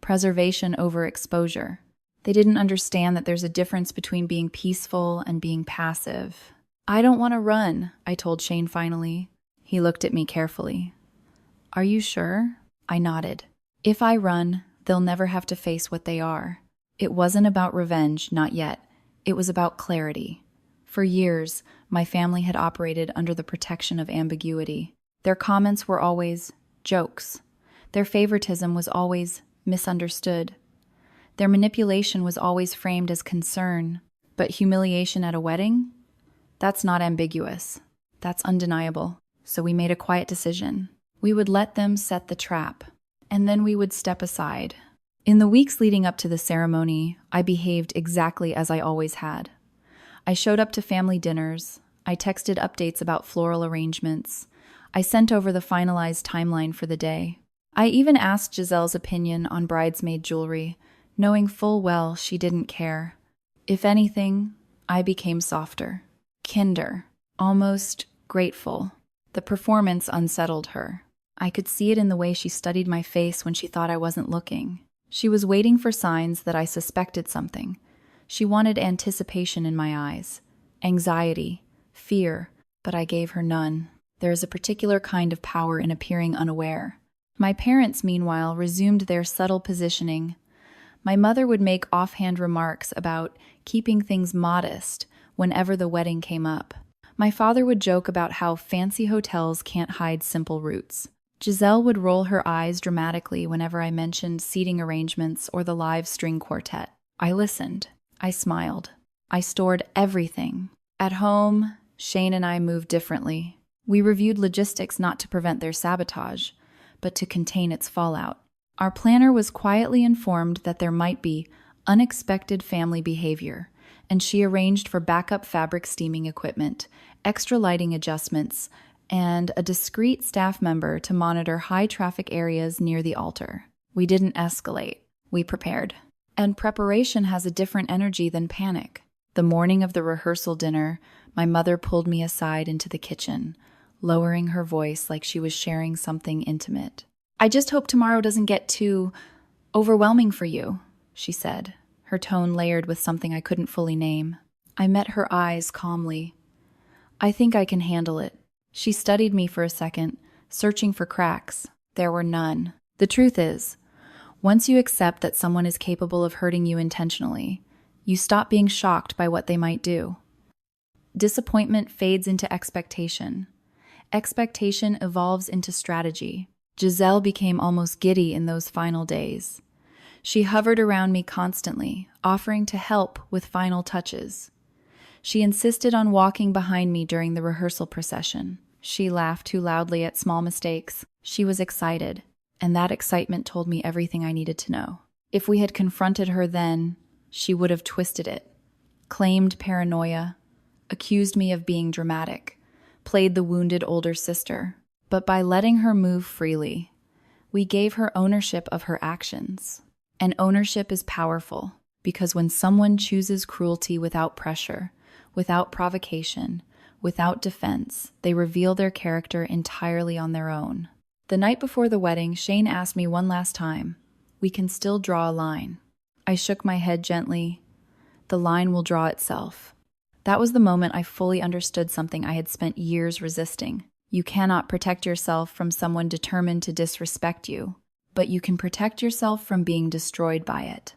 preservation over exposure. They didn't understand that there's a difference between being peaceful and being passive. I don't want to run, I told Shane finally. He looked at me carefully. Are you sure? I nodded. If I run, they'll never have to face what they are. It wasn't about revenge, not yet. It was about clarity. For years, my family had operated under the protection of ambiguity. Their comments were always jokes. Their favoritism was always misunderstood. Their manipulation was always framed as concern. But humiliation at a wedding? That's not ambiguous. That's undeniable. So we made a quiet decision. We would let them set the trap, and then we would step aside. In the weeks leading up to the ceremony, I behaved exactly as I always had. I showed up to family dinners. I texted updates about floral arrangements. I sent over the finalized timeline for the day. I even asked Giselle's opinion on bridesmaid jewelry, knowing full well she didn't care. If anything, I became softer, kinder, almost grateful. The performance unsettled her. I could see it in the way she studied my face when she thought I wasn't looking. She was waiting for signs that I suspected something. She wanted anticipation in my eyes, anxiety, fear, but I gave her none. There is a particular kind of power in appearing unaware. My parents, meanwhile, resumed their subtle positioning. My mother would make offhand remarks about keeping things modest whenever the wedding came up. My father would joke about how fancy hotels can't hide simple roots. Giselle would roll her eyes dramatically whenever I mentioned seating arrangements or the live string quartet. I listened. I smiled. I stored everything. At home, Shane and I moved differently. We reviewed logistics not to prevent their sabotage, but to contain its fallout. Our planner was quietly informed that there might be unexpected family behavior, and she arranged for backup fabric steaming equipment, extra lighting adjustments, and a discreet staff member to monitor high-traffic areas near the altar. We didn't escalate. We prepared. And preparation has a different energy than panic. The morning of the rehearsal dinner, my mother pulled me aside into the kitchen, lowering her voice like she was sharing something intimate. "I just hope tomorrow doesn't get too overwhelming for you," she said, her tone layered with something I couldn't fully name. I met her eyes calmly. "I think I can handle it." She studied me for a second, searching for cracks. There were none. The truth is, once you accept that someone is capable of hurting you intentionally, you stop being shocked by what they might do. Disappointment fades into expectation. Expectation evolves into strategy. Giselle became almost giddy in those final days. She hovered around me constantly, offering to help with final touches. She insisted on walking behind me during the rehearsal procession. She laughed too loudly at small mistakes. She was excited, and that excitement told me everything I needed to know. If we had confronted her then, she would have twisted it, claimed paranoia, accused me of being dramatic, played the wounded older sister. But by letting her move freely, we gave her ownership of her actions. And ownership is powerful, because when someone chooses cruelty without pressure, without provocation, without defense, they reveal their character entirely on their own. The night before the wedding, Shane asked me one last time, "We can still draw a line." I shook my head gently. "The line will draw itself." That was the moment I fully understood something I had spent years resisting. You cannot protect yourself from someone determined to disrespect you, but you can protect yourself from being destroyed by it.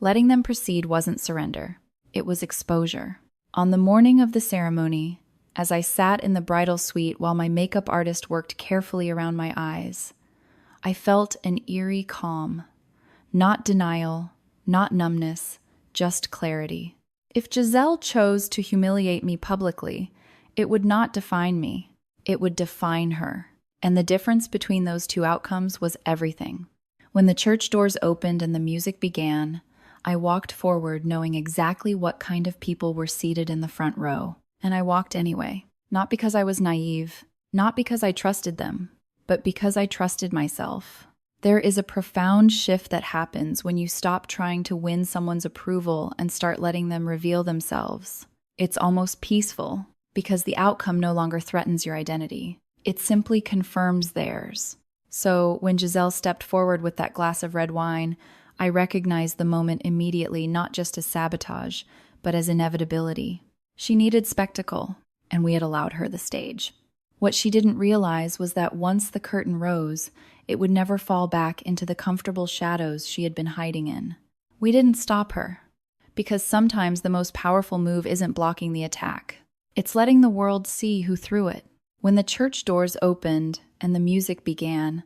Letting them proceed wasn't surrender. It was exposure. On the morning of the ceremony, as I sat in the bridal suite while my makeup artist worked carefully around my eyes, I felt an eerie calm. Not denial, not numbness, just clarity. If Giselle chose to humiliate me publicly, it would not define me. It would define her. And the difference between those two outcomes was everything. When the church doors opened and the music began, I walked forward knowing exactly what kind of people were seated in the front row. And I walked anyway. Not because I was naive, not because I trusted them, but because I trusted myself. There is a profound shift that happens when you stop trying to win someone's approval and start letting them reveal themselves. It's almost peaceful, because the outcome no longer threatens your identity. It simply confirms theirs. So when Giselle stepped forward with that glass of red wine, I recognized the moment immediately not just as sabotage, but as inevitability. She needed spectacle, and we had allowed her the stage. What she didn't realize was that once the curtain rose, it would never fall back into the comfortable shadows she had been hiding in. We didn't stop her, because sometimes the most powerful move isn't blocking the attack. It's letting the world see who threw it. When the church doors opened and the music began,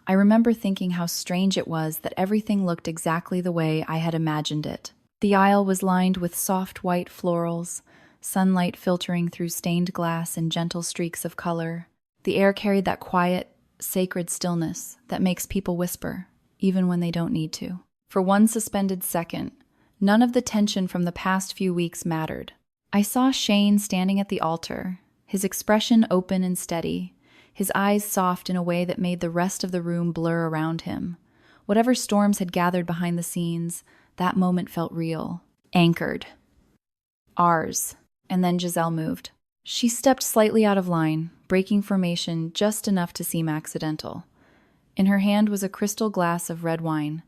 I remember thinking how strange it was that everything looked exactly the way I had imagined it. The aisle was lined with soft white florals, sunlight filtering through stained glass in gentle streaks of color. The air carried that quiet, sacred stillness that makes people whisper, even when they don't need to. For one suspended second, none of the tension from the past few weeks mattered. I saw Shane standing at the altar, his expression open and steady, his eyes soft in a way that made the rest of the room blur around him. Whatever storms had gathered behind the scenes, that moment felt real, anchored. Ours. And then Giselle moved. She stepped slightly out of line, breaking formation just enough to seem accidental. In her hand was a crystal glass of red wine.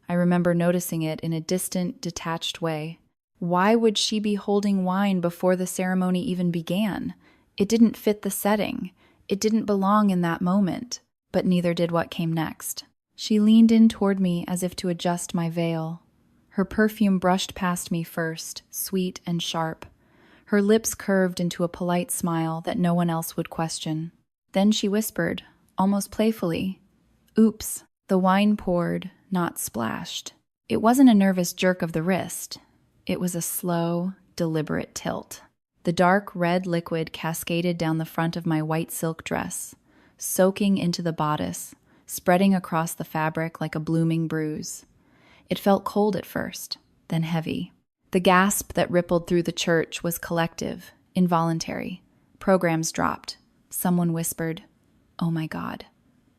I remember noticing it in a distant, detached way. Why would she be holding wine before the ceremony even began? It didn't fit the setting. It didn't belong in that moment, but neither did what came next. She leaned in toward me as if to adjust my veil. Her perfume brushed past me first, sweet and sharp. Her lips curved into a polite smile that no one else would question. Then she whispered, almost playfully, "Oops." The wine poured, not splashed. It wasn't a nervous jerk of the wrist. It was a slow, deliberate tilt. The dark red liquid cascaded down the front of my white silk dress, soaking into the bodice, spreading across the fabric like a blooming bruise. It felt cold at first, then heavy. The gasp that rippled through the church was collective, involuntary. Programs dropped. Someone whispered, "Oh my God."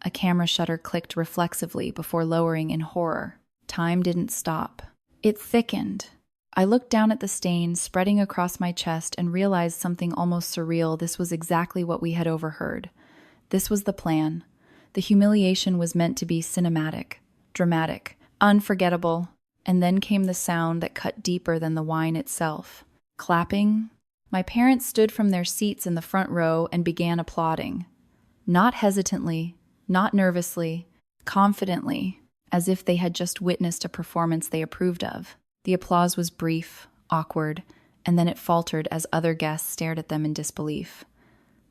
A camera shutter clicked reflexively before lowering in horror. Time didn't stop. It thickened. I looked down at the stain spreading across my chest and realized something almost surreal. This was exactly what we had overheard. This was the plan. The humiliation was meant to be cinematic, dramatic, unforgettable. And then came the sound that cut deeper than the wine itself. Clapping. My parents stood from their seats in the front row and began applauding. Not hesitantly, not nervously, confidently, as if they had just witnessed a performance they approved of. The applause was brief, awkward, and then it faltered as other guests stared at them in disbelief.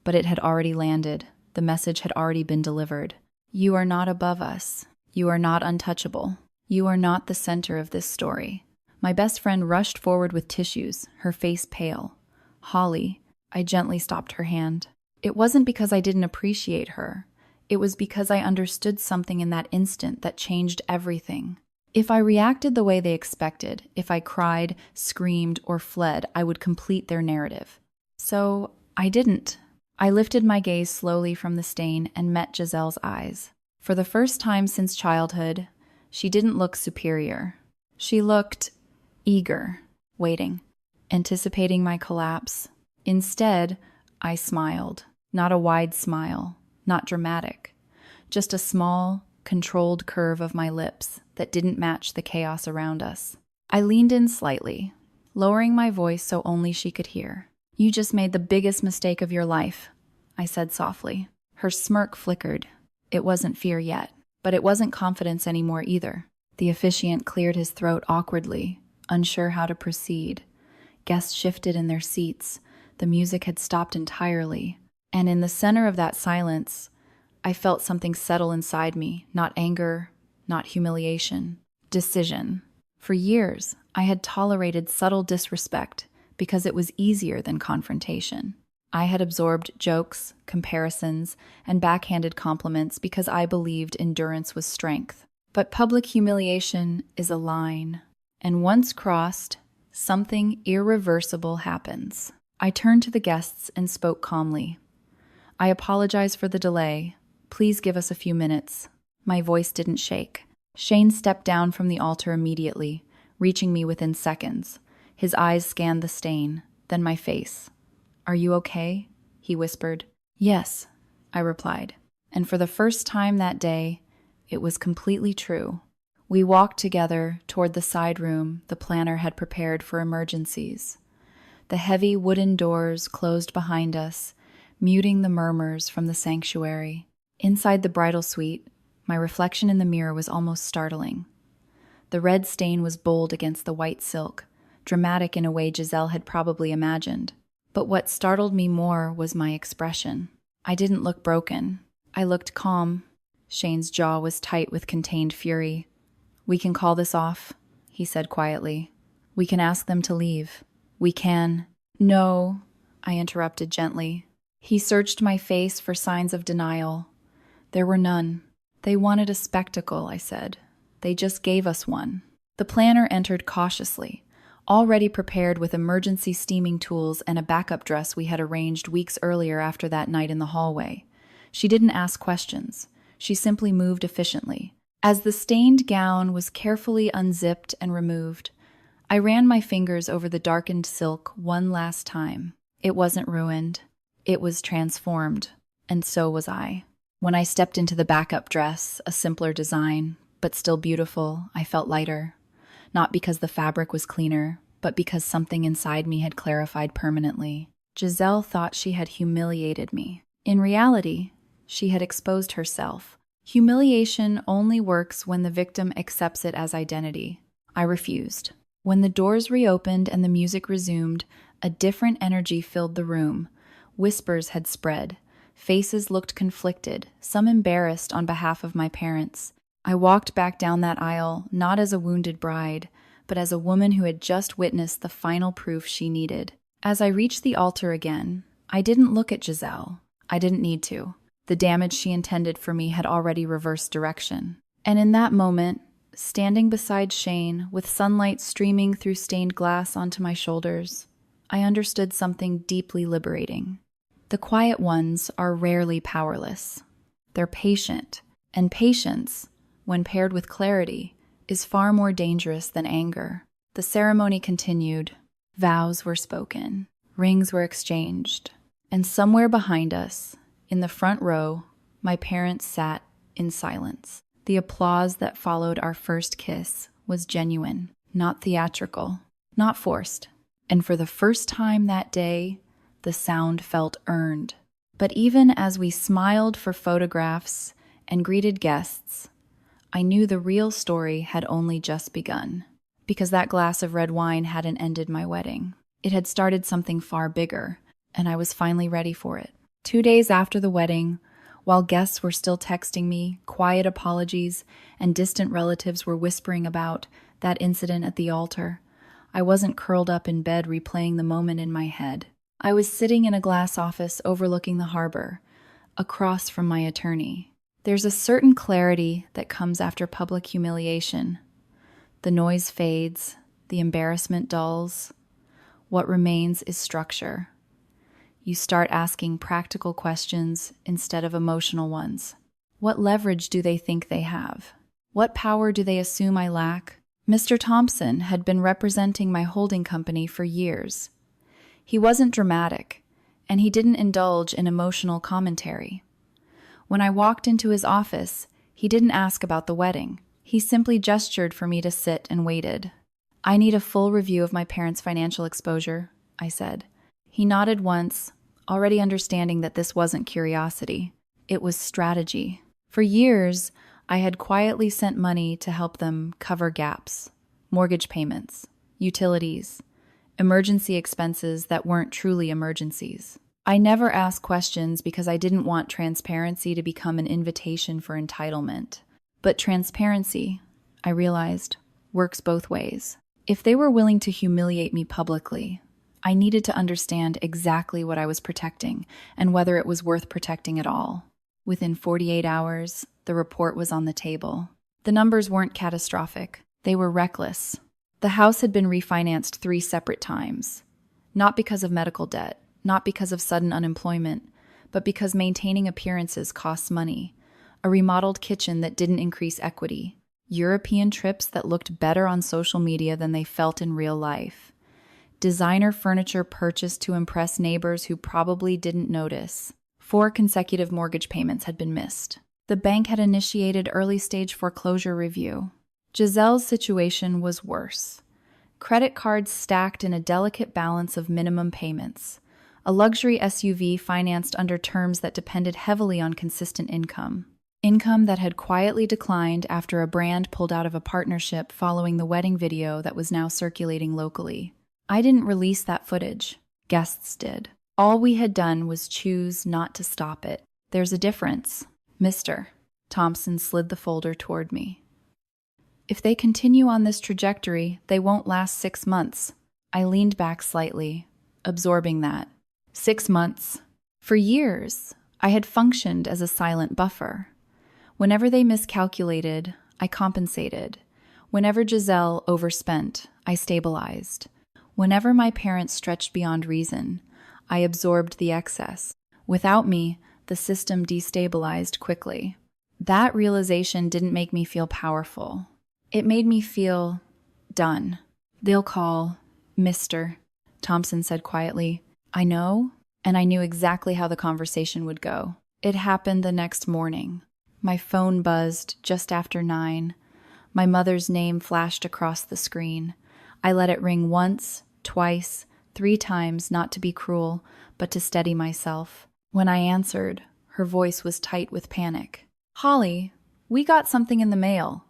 But it had already landed. The message had already been delivered. You are not above us. You are not untouchable. You are not the center of this story. My best friend rushed forward with tissues, her face pale. Holly, I gently stopped her hand. It wasn't because I didn't appreciate her. It was because I understood something in that instant that changed everything. If I reacted the way they expected, if I cried, screamed, or fled, I would complete their narrative. So I didn't. I lifted my gaze slowly from the stain and met Giselle's eyes. For the first time since childhood, she didn't look superior. She looked eager, waiting, anticipating my collapse. Instead, I smiled. Not a wide smile, not dramatic. Just a small, controlled curve of my lips that didn't match the chaos around us. I leaned in slightly, lowering my voice so only she could hear. You just made the biggest mistake of your life, I said softly. Her smirk flickered. It wasn't fear yet. But it wasn't confidence anymore either. The officiant cleared his throat awkwardly, unsure how to proceed. Guests shifted in their seats. The music had stopped entirely. And in the center of that silence, I felt something settle inside me. Not anger, not humiliation. Decision. For years, I had tolerated subtle disrespect because it was easier than confrontation. I had absorbed jokes, comparisons, and backhanded compliments because I believed endurance was strength. But public humiliation is a line, and once crossed, something irreversible happens. I turned to the guests and spoke calmly. I apologize for the delay. Please give us a few minutes. My voice didn't shake. Shane stepped down from the altar immediately, reaching me within seconds. His eyes scanned the stain, then my face. Are you okay? He whispered. Yes, I replied. And for the first time that day, it was completely true. We walked together toward the side room the planner had prepared for emergencies. The heavy wooden doors closed behind us, muting the murmurs from the sanctuary. Inside the bridal suite, my reflection in the mirror was almost startling. The red stain was bold against the white silk, dramatic in a way Giselle had probably imagined. But what startled me more was my expression. I didn't look broken. I looked calm. Shane's jaw was tight with contained fury. We can call this off, he said quietly. We can ask them to leave. We can. No, I interrupted gently. He searched my face for signs of denial. There were none. They wanted a spectacle, I said. They just gave us one. The planner entered cautiously, already prepared with emergency steaming tools and a backup dress we had arranged weeks earlier after that night in the hallway. She didn't ask questions. She simply moved efficiently. As the stained gown was carefully unzipped and removed, I ran my fingers over the darkened silk one last time. It wasn't ruined. It was transformed. And so was I. When I stepped into the backup dress, a simpler design, but still beautiful, I felt lighter. Not because the fabric was cleaner, but because something inside me had clarified permanently. Giselle thought she had humiliated me. In reality, she had exposed herself. Humiliation only works when the victim accepts it as identity. I refused. When the doors reopened and the music resumed, a different energy filled the room. Whispers had spread. Faces looked conflicted, some embarrassed on behalf of my parents. I walked back down that aisle, not as a wounded bride, but as a woman who had just witnessed the final proof she needed. As I reached the altar again, I didn't look at Giselle. I didn't need to. The damage she intended for me had already reversed direction. And in that moment, standing beside Shane, with sunlight streaming through stained glass onto my shoulders, I understood something deeply liberating. The quiet ones are rarely powerless. They're patient, and patience, when paired with clarity, is far more dangerous than anger. The ceremony continued. Vows were spoken. Rings were exchanged. And somewhere behind us, in the front row, my parents sat in silence. The applause that followed our first kiss was genuine, not theatrical, not forced. And for the first time that day, the sound felt earned. But even as we smiled for photographs and greeted guests, I knew the real story had only just begun. Because that glass of red wine hadn't ended my wedding. It had started something far bigger, and I was finally ready for it. 2 days after the wedding, while guests were still texting me, quiet apologies, and distant relatives were whispering about that incident at the altar, I wasn't curled up in bed replaying the moment in my head. I was sitting in a glass office overlooking the harbor, across from my attorney. There's a certain clarity that comes after public humiliation. The noise fades, the embarrassment dulls. What remains is structure. You start asking practical questions instead of emotional ones. What leverage do they think they have? What power do they assume I lack? Mr. Thompson had been representing my holding company for years. He wasn't dramatic, and he didn't indulge in emotional commentary. When I walked into his office, he didn't ask about the wedding. He simply gestured for me to sit and waited. "I need a full review of my parents' financial exposure," I said. He nodded once, already understanding that this wasn't curiosity. It was strategy. For years, I had quietly sent money to help them cover gaps, mortgage payments, utilities, emergency expenses that weren't truly emergencies. I never asked questions because I didn't want transparency to become an invitation for entitlement. But transparency, I realized, works both ways. If they were willing to humiliate me publicly, I needed to understand exactly what I was protecting and whether it was worth protecting at all. Within 48 hours, the report was on the table. The numbers weren't catastrophic. They were reckless. The house had been refinanced 3 separate times. Not because of medical debt, not because of sudden unemployment, but because maintaining appearances costs money. A remodeled kitchen that didn't increase equity. European trips that looked better on social media than they felt in real life. Designer furniture purchased to impress neighbors who probably didn't notice. 4 consecutive mortgage payments had been missed. The bank had initiated early-stage foreclosure review. Giselle's situation was worse. Credit cards stacked in a delicate balance of minimum payments. A luxury SUV financed under terms that depended heavily on consistent income. Income that had quietly declined after a brand pulled out of a partnership following the wedding video that was now circulating locally. I didn't release that footage. Guests did. All we had done was choose not to stop it. There's a difference. Mr. Thompson slid the folder toward me. If they continue on this trajectory, they won't last 6 months. I leaned back slightly, absorbing that. 6 months. For years, I had functioned as a silent buffer. Whenever they miscalculated, I compensated. Whenever Giselle overspent, I stabilized. Whenever my parents stretched beyond reason, I absorbed the excess. Without me, the system destabilized quickly. That realization didn't make me feel powerful. It made me feel done. "They'll call, Mr." Thompson said quietly. "I know," and I knew exactly how the conversation would go. It happened the next morning. My phone buzzed just after 9. My mother's name flashed across the screen. I let it ring once, twice, 3 times, not to be cruel, but to steady myself. When I answered, her voice was tight with panic. "Holly, we got something in the mail.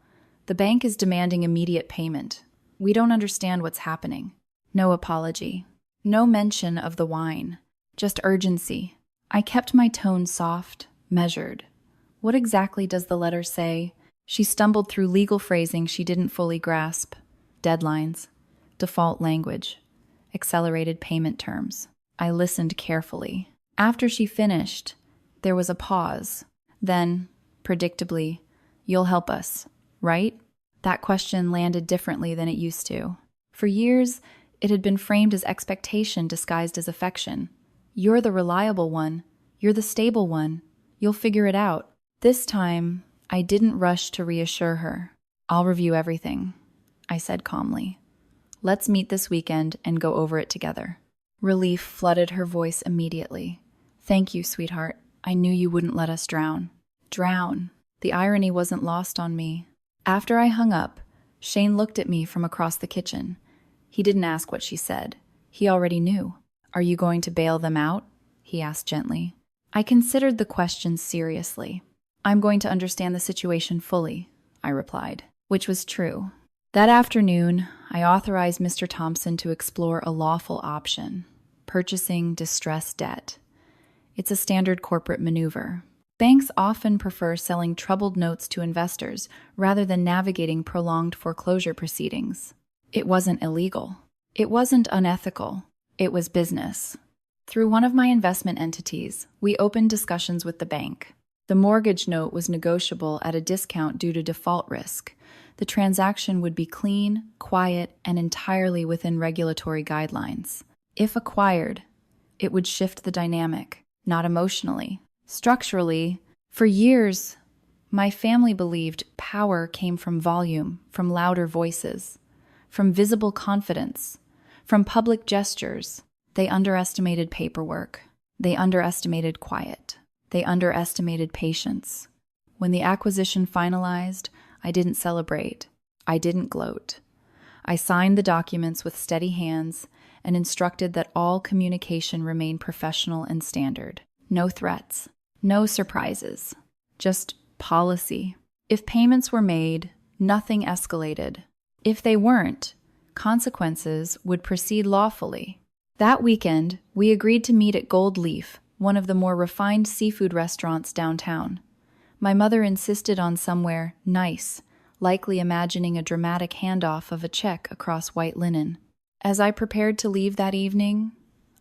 The bank is demanding immediate payment. We don't understand what's happening." No apology. No mention of the wine. Just urgency. I kept my tone soft, measured. "What exactly does the letter say?" She stumbled through legal phrasing she didn't fully grasp. Deadlines. Default language. Accelerated payment terms. I listened carefully. After she finished, there was a pause. Then, predictably, "You'll help us, right?" That question landed differently than it used to. For years, it had been framed as expectation disguised as affection. You're the reliable one. You're the stable one. You'll figure it out. This time, I didn't rush to reassure her. I'll review everything, I said calmly. Let's meet this weekend and go over it together. Relief flooded her voice immediately. Thank you, sweetheart. I knew you wouldn't let us drown. Drown. The irony wasn't lost on me. After I hung up, Shane looked at me from across the kitchen. He didn't ask what she said. He already knew. Are you going to bail them out? He asked gently. I considered the question seriously. I'm going to understand the situation fully, I replied, which was true. That afternoon, I authorized Mr. Thompson to explore a lawful option, purchasing distressed debt. It's a standard corporate maneuver. Banks often prefer selling troubled notes to investors rather than navigating prolonged foreclosure proceedings. It wasn't illegal. It wasn't unethical. It was business. Through one of my investment entities, we opened discussions with the bank. The mortgage note was negotiable at a discount due to default risk. The transaction would be clean, quiet, and entirely within regulatory guidelines. If acquired, it would shift the dynamic, not emotionally. Structurally, for years, my family believed power came from volume, from louder voices, from visible confidence, from public gestures. They underestimated paperwork. They underestimated quiet. They underestimated patience. When the acquisition finalized, I didn't celebrate. I didn't gloat. I signed the documents with steady hands and instructed that all communication remain professional and standard. No threats. No surprises. Just policy. If payments were made, nothing escalated. If they weren't, consequences would proceed lawfully. That weekend, we agreed to meet at Gold Leaf, one of the more refined seafood restaurants downtown. My mother insisted on somewhere nice, likely imagining a dramatic handoff of a check across white linen. As I prepared to leave that evening,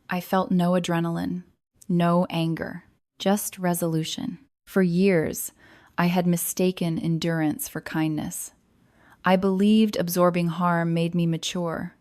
I felt no adrenaline, no anger, just resolution. For years, I had mistaken endurance for kindness. I believed absorbing harm made me mature.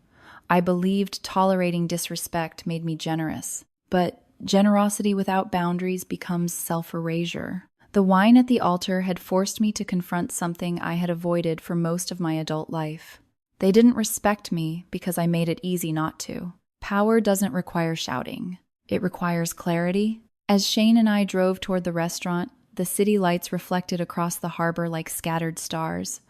I believed tolerating disrespect made me generous. But generosity without boundaries becomes self-erasure. The wine at the altar had forced me to confront something I had avoided for most of my adult life. They didn't respect me because I made it easy not to. Power doesn't require shouting. It requires clarity. As Shane and I drove toward the restaurant, the city lights reflected across the harbor like scattered stars.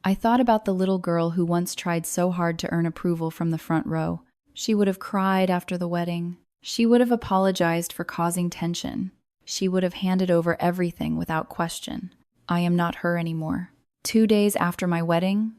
I thought about the little girl who once tried so hard to earn approval from the front row. She would have cried after the wedding. She would have apologized for causing tension. She would have handed over everything without question. I am not her anymore. 2 days after my wedding,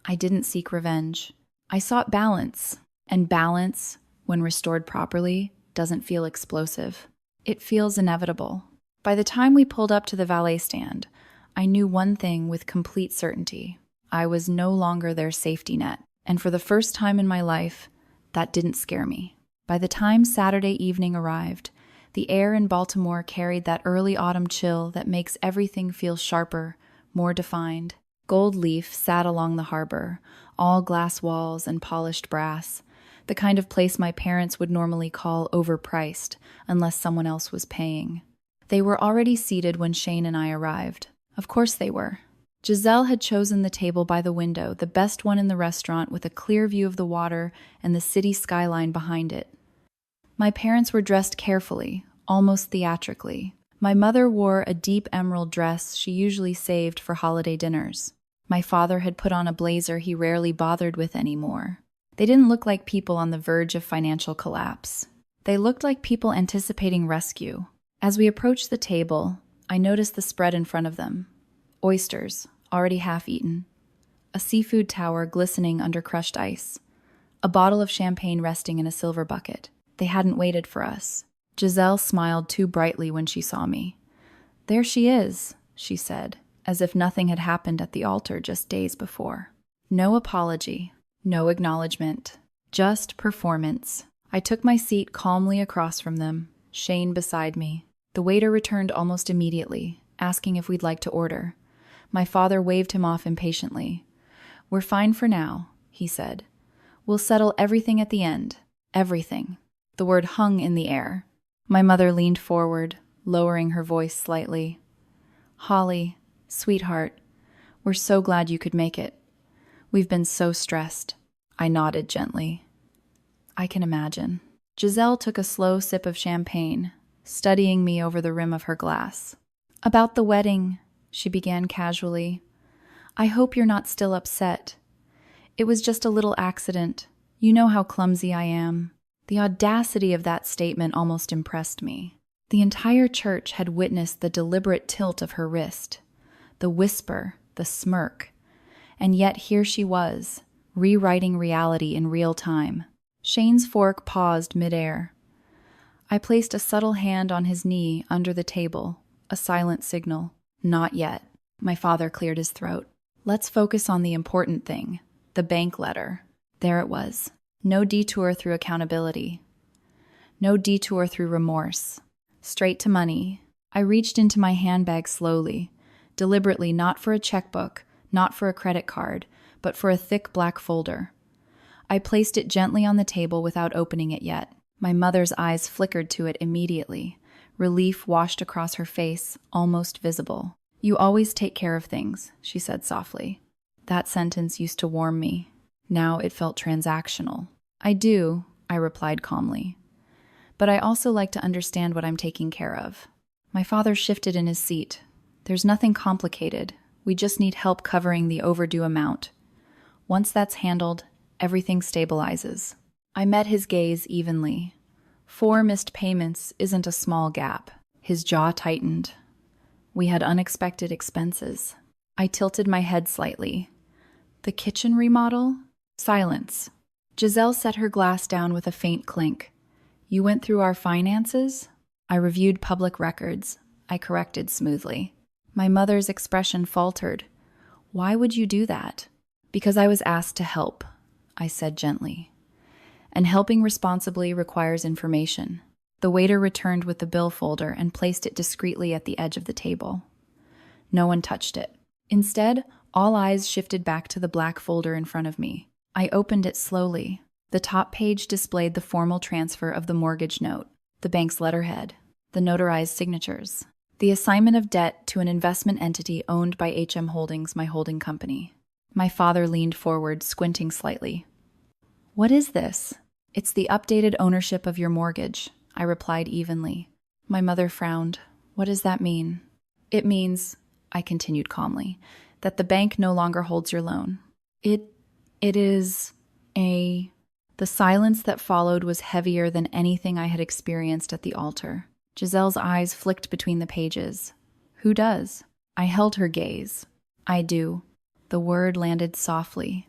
I didn't seek revenge. I sought balance, and balance, when restored properly, doesn't feel explosive. It feels inevitable. By the time we pulled up to the valet stand, I knew one thing with complete certainty. I was no longer their safety net, and for the first time in my life, that didn't scare me. By the time Saturday evening arrived, the air in Baltimore carried that early autumn chill that makes everything feel sharper, more defined. Gold Leaf sat along the harbor, all glass walls and polished brass, the kind of place my parents would normally call overpriced, unless someone else was paying. They were already seated when Shane and I arrived. Of course they were. Giselle had chosen the table by the window, the best one in the restaurant, with a clear view of the water and the city skyline behind it. My parents were dressed carefully, almost theatrically. My mother wore a deep emerald dress she usually saved for holiday dinners. My father had put on a blazer he rarely bothered with anymore. They didn't look like people on the verge of financial collapse. They looked like people anticipating rescue. As we approached the table, I noticed the spread in front of them. Oysters, already half-eaten. A seafood tower glistening under crushed ice. A bottle of champagne resting in a silver bucket. They hadn't waited for us. Giselle smiled too brightly when she saw me. "There she is," she said, as if nothing had happened at the altar just days before. No apology, no acknowledgement, just performance. I took my seat calmly across from them, Shane beside me. The waiter returned almost immediately, asking if we'd like to order. My father waved him off impatiently. "We're fine for now," he said. "We'll settle everything at the end. Everything." The word hung in the air. My mother leaned forward, lowering her voice slightly. Holly, sweetheart, we're so glad you could make it. We've been so stressed. I nodded gently. I can imagine. Giselle took a slow sip of champagne, studying me over the rim of her glass. About the wedding, she began casually. I hope you're not still upset. It was just a little accident. You know how clumsy I am. The audacity of that statement almost impressed me. The entire church had witnessed the deliberate tilt of her wrist, the whisper, the smirk, and yet here she was, rewriting reality in real time. Shane's fork paused midair. I placed a subtle hand on his knee under the table, a silent signal. Not yet. My father cleared his throat. Let's focus on the important thing, the bank letter. There it was. No detour through accountability. No detour through remorse. Straight to money. I reached into my handbag slowly, deliberately, not for a checkbook, not for a credit card, but for a thick black folder. I placed it gently on the table without opening it yet. My mother's eyes flickered to it immediately. Relief washed across her face, almost visible. You always take care of things, she said softly. That sentence used to warm me. Now it felt transactional. I do, I replied calmly. But I also like to understand what I'm taking care of. My father shifted in his seat. There's nothing complicated. We just need help covering the overdue amount. Once that's handled, everything stabilizes. I met his gaze evenly. 4 missed payments isn't a small gap. His jaw tightened. We had unexpected expenses. I tilted my head slightly. The kitchen remodel? Silence. Giselle set her glass down with a faint clink. You went through our finances? I reviewed public records. I corrected smoothly. My mother's expression faltered. Why would you do that? Because I was asked to help, I said gently. And helping responsibly requires information. The waiter returned with the bill folder and placed it discreetly at the edge of the table. No one touched it. Instead, all eyes shifted back to the black folder in front of me. I opened it slowly. The top page displayed the formal transfer of the mortgage note, the bank's letterhead, the notarized signatures, the assignment of debt to an investment entity owned by HM Holdings, my holding company. My father leaned forward, squinting slightly. What is this? It's the updated ownership of your mortgage, I replied evenly. My mother frowned. What does that mean? It means, I continued calmly, that the bank no longer holds your loan. It is a... The silence that followed was heavier than anything I had experienced at the altar. Giselle's eyes flicked between the pages. Who does? I held her gaze. I do. The word landed softly.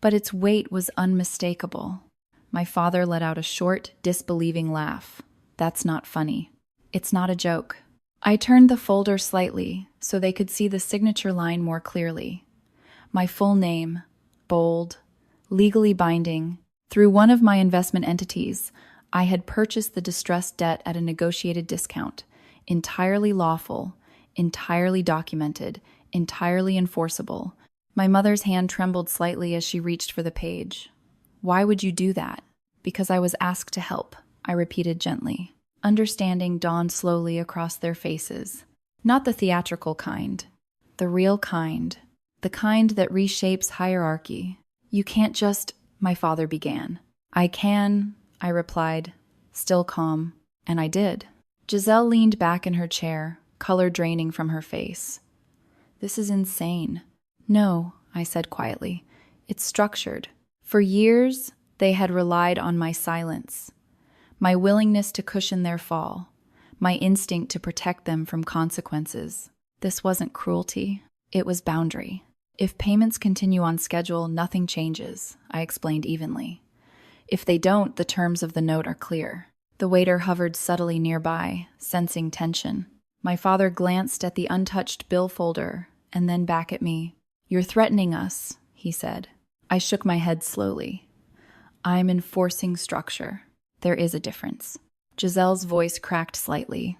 But its weight was unmistakable. My father let out a short, disbelieving laugh. That's not funny. It's not a joke. I turned the folder slightly so they could see the signature line more clearly. My full name, bold, legally binding. Through one of my investment entities, I had purchased the distressed debt at a negotiated discount, entirely lawful, entirely documented, entirely enforceable. My mother's hand trembled slightly as she reached for the page. Why would you do that? Because I was asked to help, I repeated gently. Understanding dawned slowly across their faces. Not the theatrical kind, the real kind, the kind that reshapes hierarchy. You can't just... My father began. I can, I replied, still calm, and I did. Giselle leaned back in her chair, color draining from her face. This is insane. No, I said quietly. It's structured. For years, they had relied on my silence, my willingness to cushion their fall, my instinct to protect them from consequences. This wasn't cruelty. It was boundary. If payments continue on schedule, nothing changes, I explained evenly. If they don't, the terms of the note are clear. The waiter hovered subtly nearby, sensing tension. My father glanced at the untouched bill folder and then back at me. You're threatening us, he said. I shook my head slowly. I'm enforcing structure. There is a difference. Giselle's voice cracked slightly.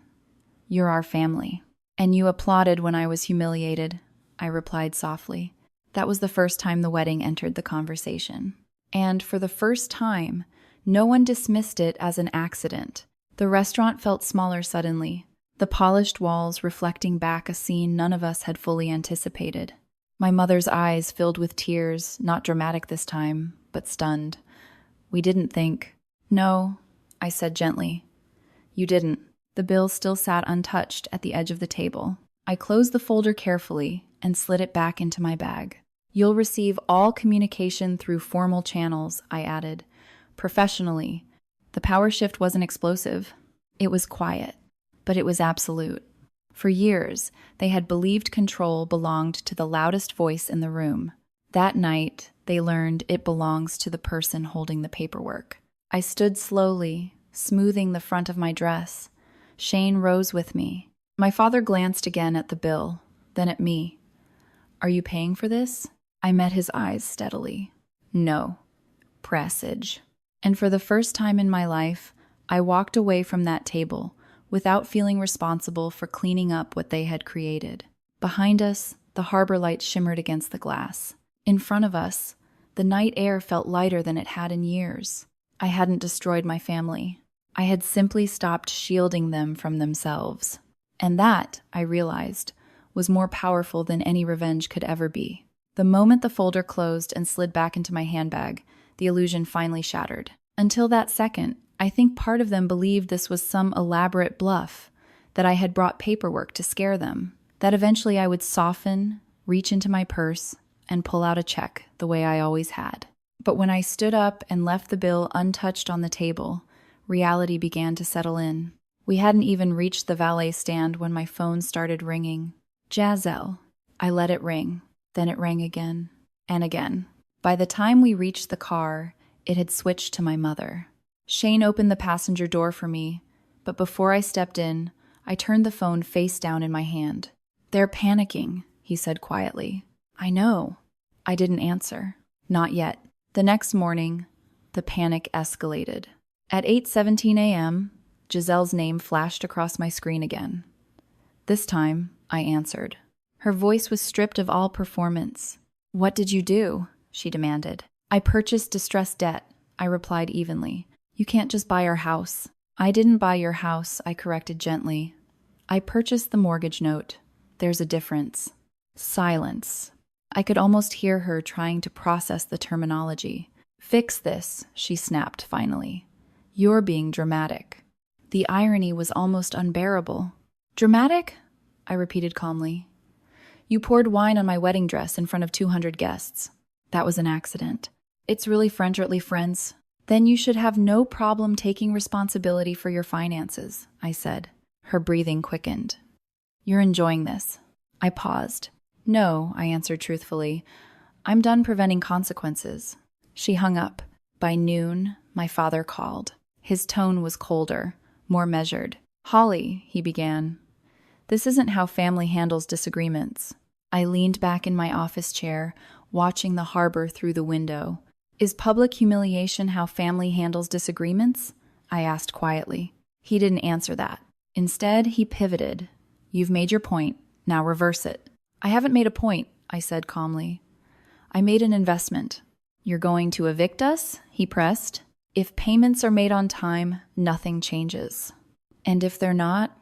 You're our family. And you applauded when I was humiliated, I replied softly. That was the first time the wedding entered the conversation. And for the first time, No one dismissed it as an accident. The restaurant felt smaller suddenly, the polished walls reflecting back a scene none of us had fully anticipated. My mother's eyes filled with tears, not dramatic this time, but stunned. "We didn't think." "No," I said gently. "You didn't." The bill still sat untouched at the edge of the table. I closed the folder carefully and slid it back into my bag. "You'll receive all communication through formal channels," I added. "Professionally." The power shift wasn't explosive. It was quiet, but it was absolute. For years, they had believed control belonged to the loudest voice in the room. That night, they learned it belongs to the person holding the paperwork. I stood slowly, smoothing the front of my dress. Shane rose with me. My father glanced again at the bill, then at me. "Are you paying for this?" I met his eyes steadily. "No." Presage. And for the first time in my life, I walked away from that table without feeling responsible for cleaning up what they had created. Behind us, the harbor lights shimmered against the glass. In front of us, the night air felt lighter than it had in years. I hadn't destroyed my family. I had simply stopped shielding them from themselves. And that, I realized, was more powerful than any revenge could ever be. The moment the folder closed and slid back into my handbag, the illusion finally shattered. Until that second, I think part of them believed this was some elaborate bluff, that I had brought paperwork to scare them, that eventually I would soften, reach into my purse, and pull out a check the way I always had. But when I stood up and left the bill untouched on the table, reality began to settle in. We hadn't even reached the valet stand when my phone started ringing. Giselle. I let it ring. Then it rang again and again. By the time we reached the car, it had switched to my mother. Shane opened the passenger door for me, but before I stepped in, I turned the phone face down in my hand. "They're panicking," he said quietly. "I know." I didn't answer. Not yet. The next morning, the panic escalated. At 8:17 a.m., Giselle's name flashed across my screen again. This time, I answered. Her voice was stripped of all performance. "What did you do?" she demanded. "I purchased distressed debt," I replied evenly. "You can't just buy our house." "I didn't buy your house," I corrected gently. "I purchased the mortgage note. There's a difference." Silence. I could almost hear her trying to process the terminology. "Fix this," she snapped finally. "You're being dramatic." The irony was almost unbearable. "Dramatic?" I repeated calmly. "You poured wine on my wedding dress in front of 200 guests. That was an accident. It's really friends. Then you should have no problem taking responsibility for your finances," I said. Her breathing quickened. "You're enjoying this." I paused. "No," I answered truthfully. "I'm done preventing consequences." She hung up. By noon, my father called. His tone was colder, more measured. "Holly," he began, "this isn't how family handles disagreements." I leaned back in my office chair, watching the harbor through the window. "Is public humiliation how family handles disagreements?" I asked quietly. He didn't answer that. Instead, he pivoted. "You've made your point. Now reverse it." "I haven't made a point," I said calmly. "I made an investment." "You're going to evict us?" he pressed. "If payments are made on time, nothing changes." "And if they're not?"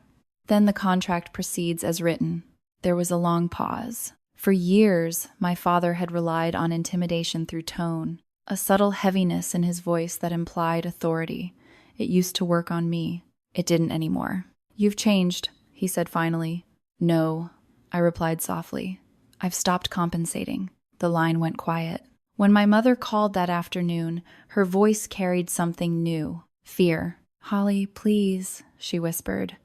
"Then the contract proceeds as written." There was a long pause. For years, my father had relied on intimidation through tone, a subtle heaviness in his voice that implied authority. It used to work on me. It didn't anymore. "You've changed," he said finally. "No," I replied softly. "I've stopped compensating." The line went quiet. When my mother called that afternoon, her voice carried something new. Fear. "Holly, please," she whispered.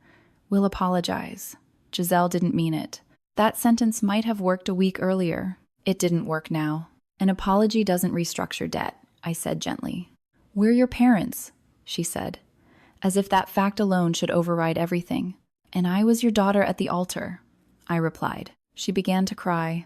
"We'll apologize." Giselle didn't mean it. That sentence might have worked a week earlier. It didn't work now. "An apology doesn't restructure debt," I said gently. "We're your parents," she said, as if that fact alone should override everything. "And I was your daughter at the altar," I replied. She began to cry.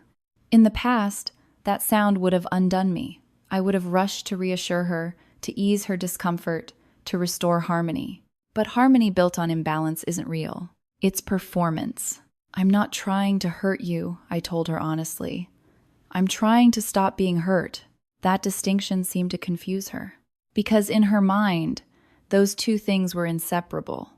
In the past, that sound would have undone me. I would have rushed to reassure her, to ease her discomfort, to restore harmony. But harmony built on imbalance isn't real. It's performance. "I'm not trying to hurt you," I told her honestly. "I'm trying to stop being hurt." That distinction seemed to confuse her. Because in her mind, those two things were inseparable.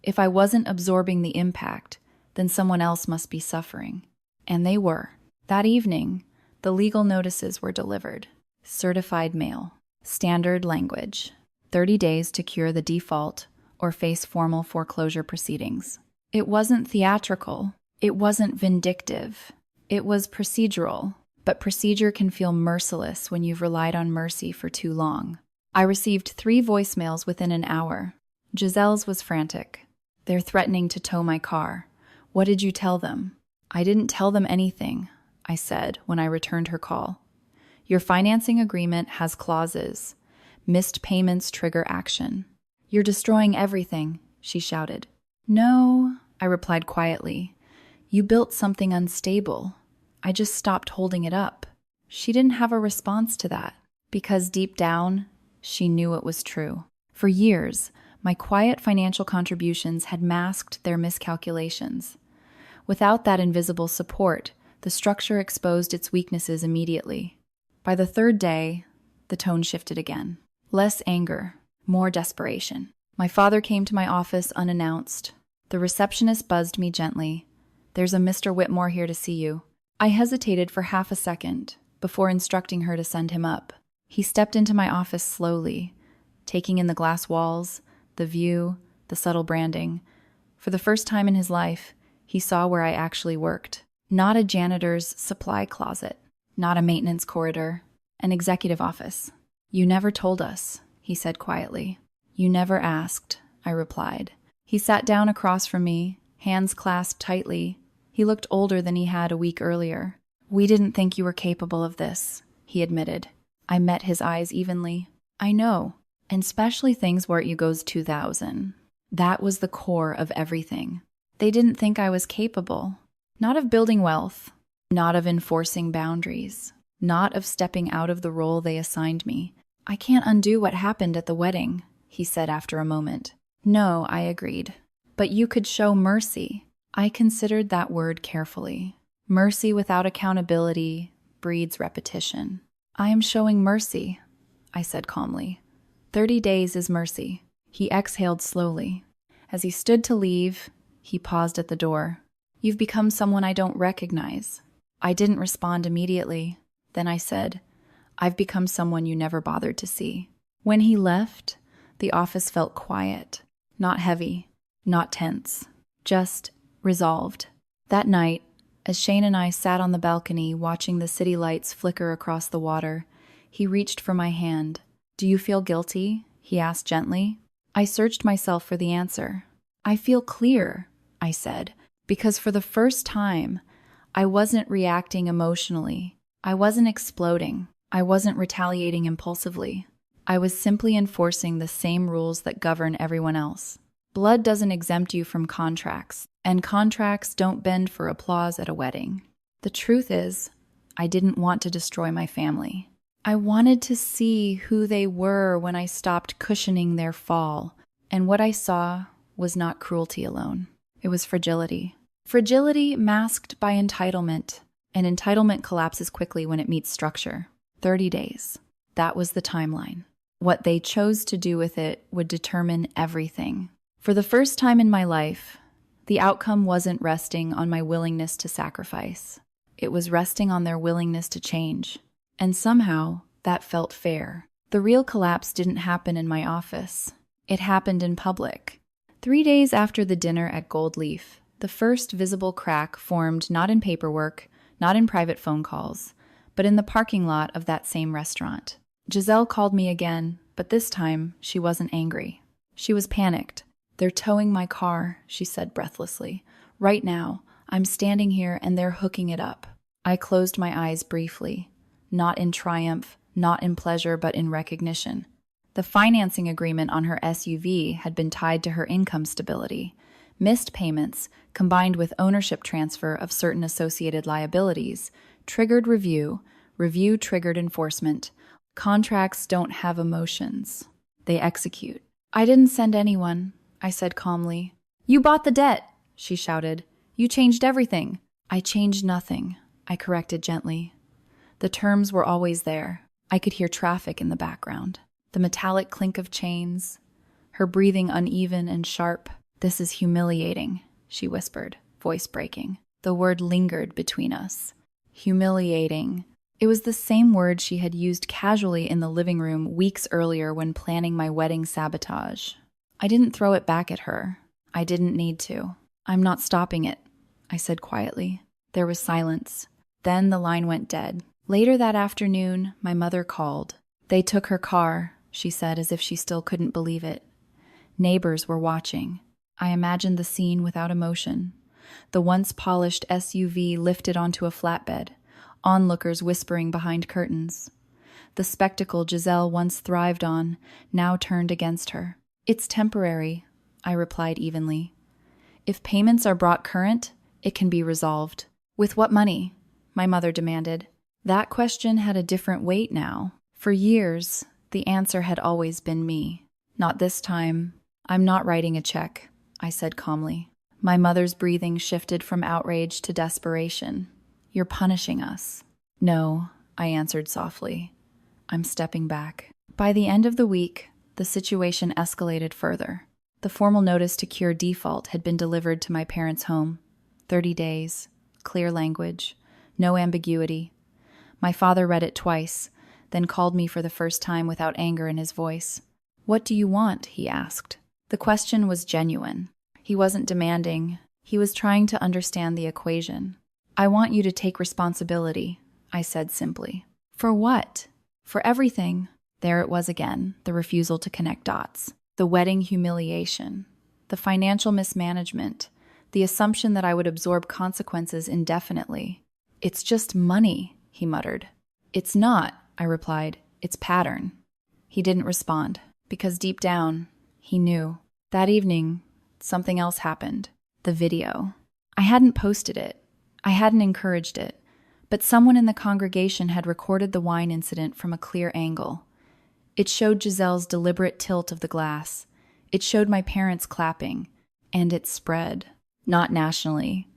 If I wasn't absorbing the impact, then someone else must be suffering. And they were. That evening, the legal notices were delivered. Certified mail. Standard language. 30 days to cure the default or face formal foreclosure proceedings. It wasn't theatrical. It wasn't vindictive. It was procedural. But procedure can feel merciless when you've relied on mercy for too long. I received 3 voicemails within an hour. Giselle's was frantic. They're threatening to tow my car. What did you tell them? I didn't tell them anything, I said when I returned her call. Your financing agreement has clauses. Missed payments trigger action. You're destroying everything, she shouted. No, I replied quietly. You built something unstable. I just stopped holding it up. She didn't have a response to that, because deep down, she knew it was true. For years, my quiet financial contributions had masked their miscalculations. Without that invisible support, the structure exposed its weaknesses immediately. By the 3rd day, the tone shifted again. Less anger, more desperation. My father came to my office unannounced. The receptionist buzzed me gently. There's a Mr. Whitmore here to see you. I hesitated for half a second before instructing her to send him up. He stepped into my office slowly, taking in the glass walls, the view, the subtle branding. For the first time in his life, he saw where I actually worked. Not a janitor's supply closet, not a maintenance corridor, an executive office. You never told us, he said quietly. You never asked, I replied. He sat down across from me, hands clasped tightly. He looked older than he had a week earlier. We didn't think you were capable of this, he admitted. I met his eyes evenly. I know, and especially things where it goes 2000. That was the core of everything. They didn't think I was capable. Not of building wealth, not of enforcing boundaries, not of stepping out of the role they assigned me. I can't undo what happened at the wedding, he said after a moment. No, I agreed. But you could show mercy. I considered that word carefully. Mercy without accountability breeds repetition. I am showing mercy, I said calmly. 30 days is mercy. He exhaled slowly. As he stood to leave, he paused at the door. You've become someone I don't recognize. I didn't respond immediately. Then I said, I've become someone you never bothered to see. When he left, the office felt quiet, not heavy, not tense, just resolved. That night, as Shane and I sat on the balcony watching the city lights flicker across the water, he reached for my hand. Do you feel guilty? He asked gently. I searched myself for the answer. I feel clear, I said, because for the first time, I wasn't reacting emotionally. I wasn't exploding. I wasn't retaliating impulsively. I was simply enforcing the same rules that govern everyone else. Blood doesn't exempt you from contracts, and contracts don't bend for applause at a wedding. The truth is, I didn't want to destroy my family. I wanted to see who they were when I stopped cushioning their fall, and what I saw was not cruelty alone. It was fragility. Fragility masked by entitlement, and entitlement collapses quickly when it meets structure. 30 days. That was the timeline. What they chose to do with it would determine everything. For the first time in my life, the outcome wasn't resting on my willingness to sacrifice. It was resting on their willingness to change. And somehow, that felt fair. The real collapse didn't happen in my office. It happened in public. 3 days after the dinner at Gold Leaf, the first visible crack formed not in paperwork, not in private phone calls, but in the parking lot of that same restaurant. Giselle called me again, but this time she wasn't angry. She was panicked. They're towing my car, she said breathlessly. Right now, I'm standing here and they're hooking it up. I closed my eyes briefly, not in triumph, not in pleasure, but in recognition. The financing agreement on her SUV had been tied to her income stability. Missed payments, combined with ownership transfer of certain associated liabilities, triggered review. Review triggered enforcement. Contracts don't have emotions. They execute. I didn't send anyone, I said calmly. You bought the debt, she shouted. You changed everything. I changed nothing, I corrected gently. The terms were always there. I could hear traffic in the background. the metallic clink of chains, her breathing uneven and sharp. "This is humiliating," she whispered, voice breaking. The word lingered between us. Humiliating. It was the same word she had used casually in the living room weeks earlier when planning my wedding sabotage. I didn't throw it back at her. I didn't need to. "I'm not stopping it," I said quietly. There was silence. Then the line went dead. Later that afternoon, my mother called. "They took her car," she said, as if she still couldn't believe it. Neighbors were watching. I imagined the scene without emotion. The once polished SUV lifted onto a flatbed, onlookers whispering behind curtains. The spectacle Giselle once thrived on now turned against her. "It's temporary," I replied evenly. "If payments are brought current, it can be resolved." "With what money?" my mother demanded. That question had a different weight now. For years, the answer had always been me. "Not this time. I'm not writing a check," I said calmly. My mother's breathing shifted from outrage to desperation. "You're punishing us." "No," I answered softly. "I'm stepping back." By the end of the week, the situation escalated further. The formal notice to cure default had been delivered to my parents' home. 30 days, clear language, no ambiguity. My father read it twice, then called me for the first time without anger in his voice. "What do you want?" he asked. The question was genuine. He wasn't demanding. He was trying to understand the equation. "I want you to take responsibility," I said simply. "For what?" "For everything." There it was again, the refusal to connect dots. The wedding humiliation, the financial mismanagement, the assumption that I would absorb consequences indefinitely. "It's just money," he muttered. "It's not," I replied. "It's pattern." He didn't respond, because deep down, he knew. That evening, something else happened. The video. I hadn't posted it. I hadn't encouraged it. But someone in the congregation had recorded the wine incident from a clear angle. It showed Giselle's deliberate tilt of the glass. It showed my parents clapping. And it spread. Not nationally.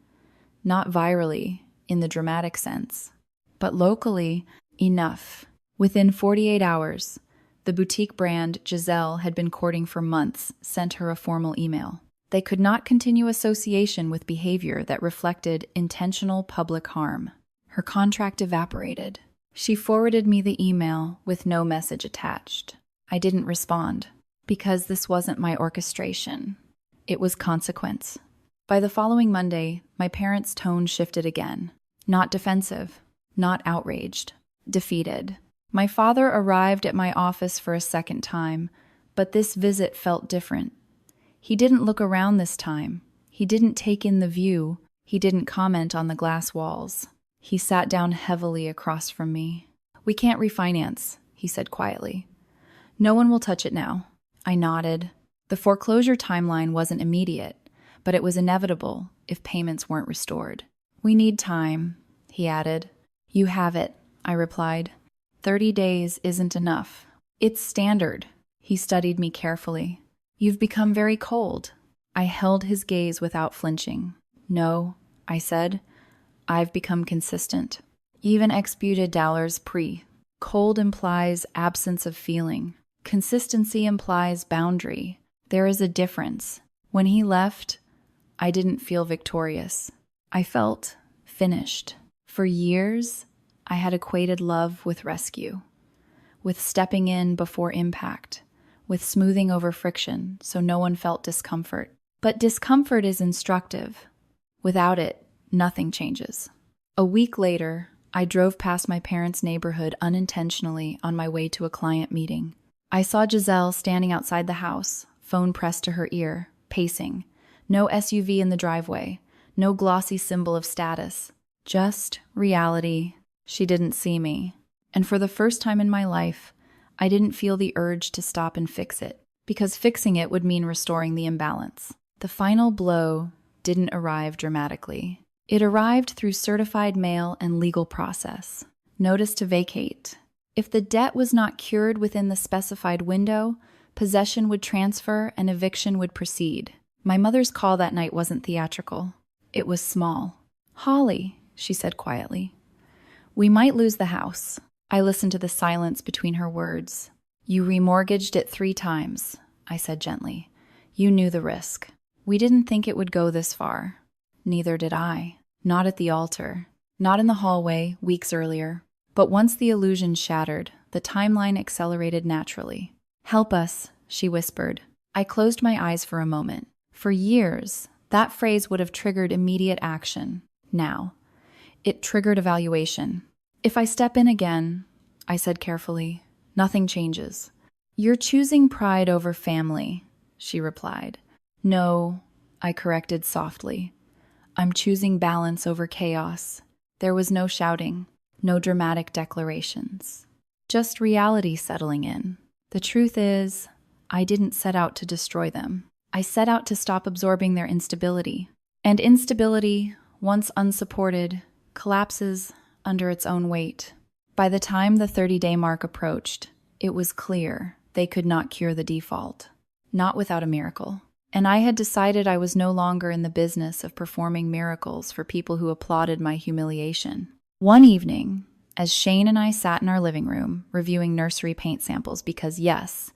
Not virally, in the dramatic sense. But locally, enough. Within 48 hours, the boutique brand Giselle had been courting for months sent her a formal email. They could not continue association with behavior that reflected intentional public harm. Her contract evaporated. She forwarded me the email with no message attached. I didn't respond, because this wasn't my orchestration. It was consequence. By the following Monday, my parents' tone shifted again. Not defensive, not outraged, defeated. My father arrived at my office for a second time, but this visit felt different. He didn't look around this time. He didn't take in the view. He didn't comment on the glass walls. He sat down heavily across from me. "We can't refinance," he said quietly. "No one will touch it now." I nodded. The foreclosure timeline wasn't immediate, but it was inevitable if payments weren't restored. "We need time," he added. "You have it," I replied. 30 days isn't enough. "It's standard." He studied me carefully. "You've become very cold." I held his gaze without flinching. "No," I said. "I've become consistent." Even exputed dollars pre. Cold implies absence of feeling. Consistency implies boundary. There is a difference. When he left, I didn't feel victorious. I felt finished. For years, I had equated love with rescue, with stepping in before impact, with smoothing over friction so no one felt discomfort. But discomfort is instructive. Without it, nothing changes. A week later, I drove past my parents' neighborhood unintentionally on my way to a client meeting. I saw Giselle standing outside the house, phone pressed to her ear, pacing. No SUV in the driveway, no glossy symbol of status. Just reality. She didn't see me. And for the first time in my life, I didn't feel the urge to stop and fix it, because fixing it would mean restoring the imbalance. The final blow didn't arrive dramatically. It arrived through certified mail and legal process. Notice to vacate. If the debt was not cured within the specified window, possession would transfer and eviction would proceed. My mother's call that night wasn't theatrical. It was small. "Holly," she said quietly, "we might lose the house." I listened to the silence between her words. You remortgaged it 3 times, I said gently. You knew the risk. We didn't think it would go this far. Neither did I. Not at the altar. Not in the hallway, weeks earlier. But once the illusion shattered, the timeline accelerated naturally. Help us, she whispered. I closed my eyes for a moment. For years, that phrase would have triggered immediate action. Now, it triggered evaluation. If I step in again, I said carefully, nothing changes. You're choosing pride over family, she replied. No, I corrected softly. I'm choosing balance over chaos. There was no shouting, no dramatic declarations. Just reality settling in. The truth is, I didn't set out to destroy them. I set out to stop absorbing their instability. And instability, once unsupported, collapses under its own weight. By the time the 30-day mark approached, it was clear they could not cure the default. Not without a miracle. And I had decided I was no longer in the business of performing miracles for people who applauded my humiliation. One evening, as Shane and I sat in our living room, reviewing nursery paint samples because, yes,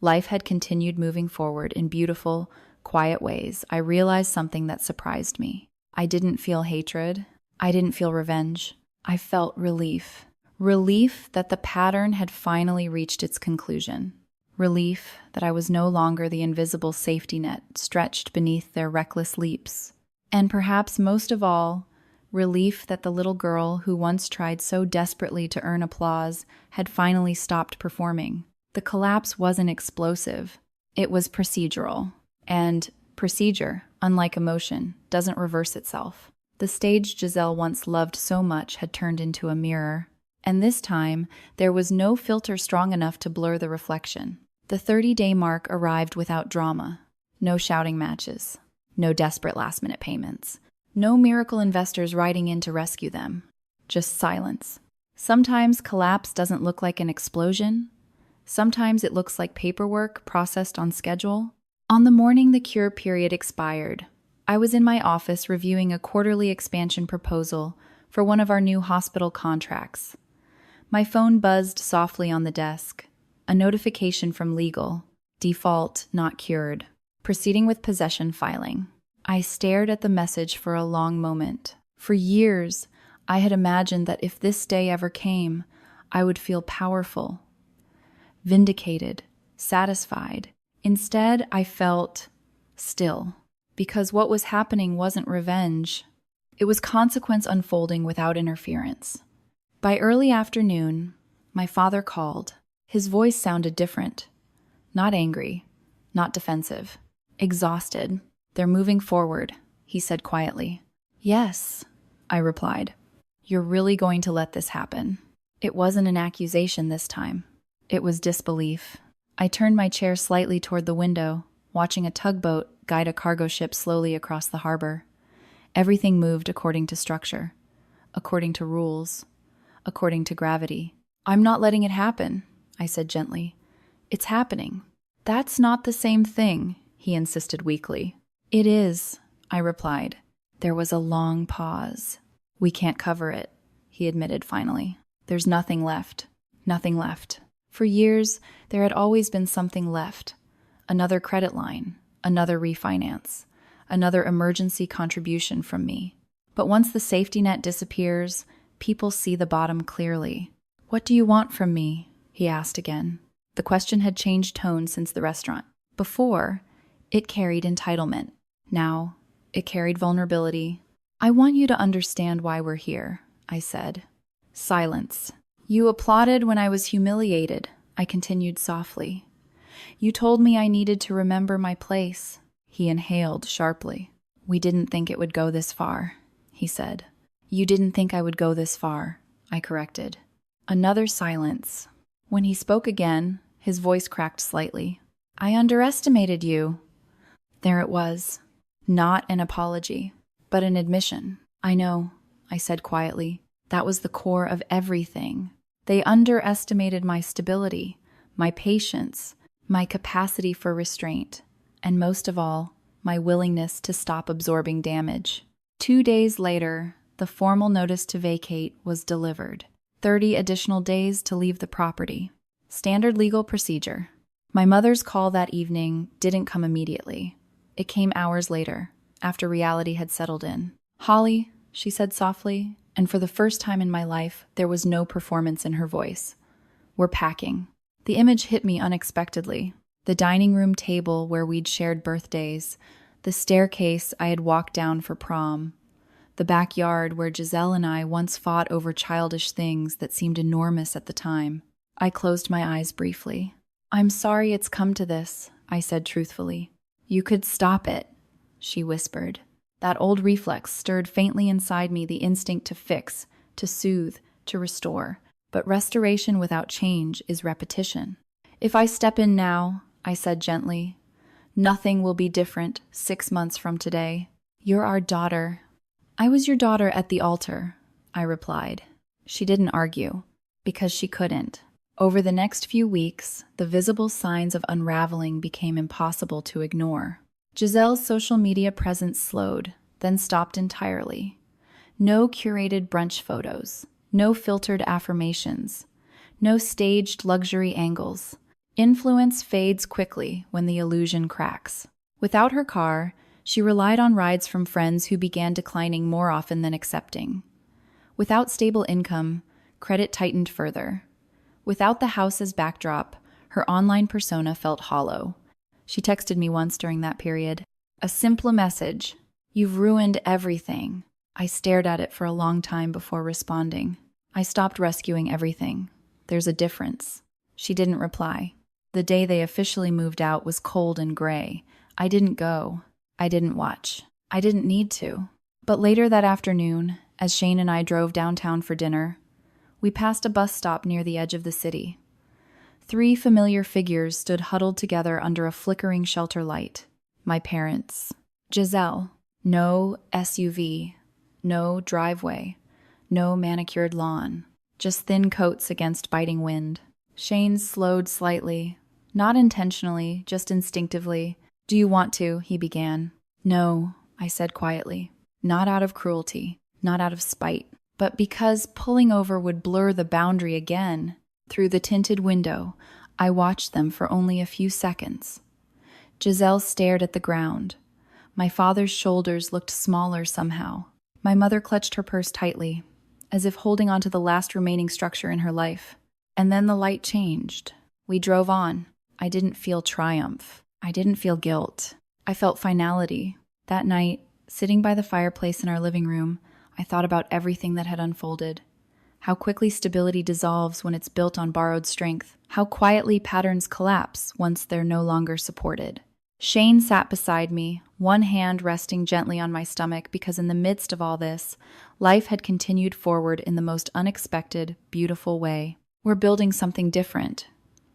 life had continued moving forward in beautiful, quiet ways, I realized something that surprised me. I didn't feel hatred. I didn't feel revenge. I felt relief. Relief that the pattern had finally reached its conclusion. Relief that I was no longer the invisible safety net stretched beneath their reckless leaps. And perhaps most of all, relief that the little girl who once tried so desperately to earn applause had finally stopped performing. The collapse wasn't explosive. It was procedural. And procedure, unlike emotion, doesn't reverse itself. The stage Giselle once loved so much had turned into a mirror. And this time, there was no filter strong enough to blur the reflection. The 30-day mark arrived without drama. No shouting matches. No desperate last-minute payments. No miracle investors riding in to rescue them. Just silence. Sometimes collapse doesn't look like an explosion. Sometimes it looks like paperwork processed on schedule. On the morning the cure period expired, I was in my office reviewing a quarterly expansion proposal for one of our new hospital contracts. My phone buzzed softly on the desk. A notification from legal. Default not cured. Proceeding with possession filing. I stared at the message for a long moment. For years, I had imagined that if this day ever came, I would feel powerful, vindicated, satisfied. Instead, I felt still. Because what was happening wasn't revenge. It was consequence unfolding without interference. By early afternoon, my father called. His voice sounded different. Not angry, not defensive. Exhausted. They're moving forward, he said quietly. Yes, I replied. You're really going to let this happen? It wasn't an accusation this time. It was disbelief. I turned my chair slightly toward the window, watching a tugboat guide a cargo ship slowly across the harbor. Everything moved according to structure, according to rules, according to gravity. I'm not letting it happen, I said gently. It's happening. That's not the same thing, he insisted weakly. It is, I replied. There was a long pause. We can't cover it, he admitted finally. There's nothing left. Nothing left. For years, there had always been something left. Another credit line, another refinance, another emergency contribution from me. But once the safety net disappears, people see the bottom clearly. What do you want from me? He asked again. The question had changed tone since the restaurant. Before, it carried entitlement. Now, it carried vulnerability. I want you to understand why we're here, I said. Silence. You applauded when I was humiliated, I continued softly. You told me I needed to remember my place. He inhaled sharply. We didn't think it would go this far, he said. You didn't think I would go this far, I corrected. Another silence. When he spoke again, his voice cracked slightly. I underestimated you. There it was. Not an apology, but an admission. I know, I said quietly. That was the core of everything. They underestimated my stability, my patience, my capacity for restraint, and most of all, my willingness to stop absorbing damage. 2 days later, the formal notice to vacate was delivered. 30 additional days to leave the property. Standard legal procedure. My mother's call that evening didn't come immediately. It came hours later, after reality had settled in. "Holly," she said softly, and for the first time in my life, there was no performance in her voice. "We're packing." The image hit me unexpectedly. The dining room table where we'd shared birthdays, the staircase I had walked down for prom, the backyard where Giselle and I once fought over childish things that seemed enormous at the time. I closed my eyes briefly. "I'm sorry it's come to this," I said truthfully. "You could stop it," she whispered. That old reflex stirred faintly inside me, the instinct to fix, to soothe, to restore. But restoration without change is repetition. "If I step in now," I said gently, "nothing will be different 6 months from today. You're our daughter." "I was your daughter at the altar," I replied. She didn't argue, because she couldn't. Over the next few weeks, the visible signs of unraveling became impossible to ignore. Giselle's social media presence slowed, then stopped entirely. No curated brunch photos, no filtered affirmations, no staged luxury angles. Influence fades quickly when the illusion cracks. Without her car, she relied on rides from friends who began declining more often than accepting. Without stable income, credit tightened further. Without the house as backdrop, her online persona felt hollow. She texted me once during that period. A simple message: "You've ruined everything." I stared at it for a long time before responding. "I stopped rescuing everything. There's a difference." She didn't reply. The day they officially moved out was cold and gray. I didn't go. I didn't watch. I didn't need to. But later that afternoon, as Shane and I drove downtown for dinner, we passed a bus stop near the edge of the city. 3 familiar figures stood huddled together under a flickering shelter light. My parents. Giselle. No SUV. No driveway. No manicured lawn. Just thin coats against biting wind. Shane slowed slightly. Not intentionally, just instinctively. "Do you want to?" he began. "No," I said quietly. Not out of cruelty. Not out of spite. But because pulling over would blur the boundary again. Through the tinted window, I watched them for only a few seconds. Giselle stared at the ground. My father's shoulders looked smaller somehow. My mother clutched her purse tightly, as if holding onto the last remaining structure in her life. And then the light changed. We drove on. I didn't feel triumph. I didn't feel guilt. I felt finality. That night, sitting by the fireplace in our living room, I thought about everything that had unfolded. How quickly stability dissolves when it's built on borrowed strength. How quietly patterns collapse once they're no longer supported. Shane sat beside me, one hand resting gently on my stomach because in the midst of all this, life had continued forward in the most unexpected, beautiful way. "We're building something different,"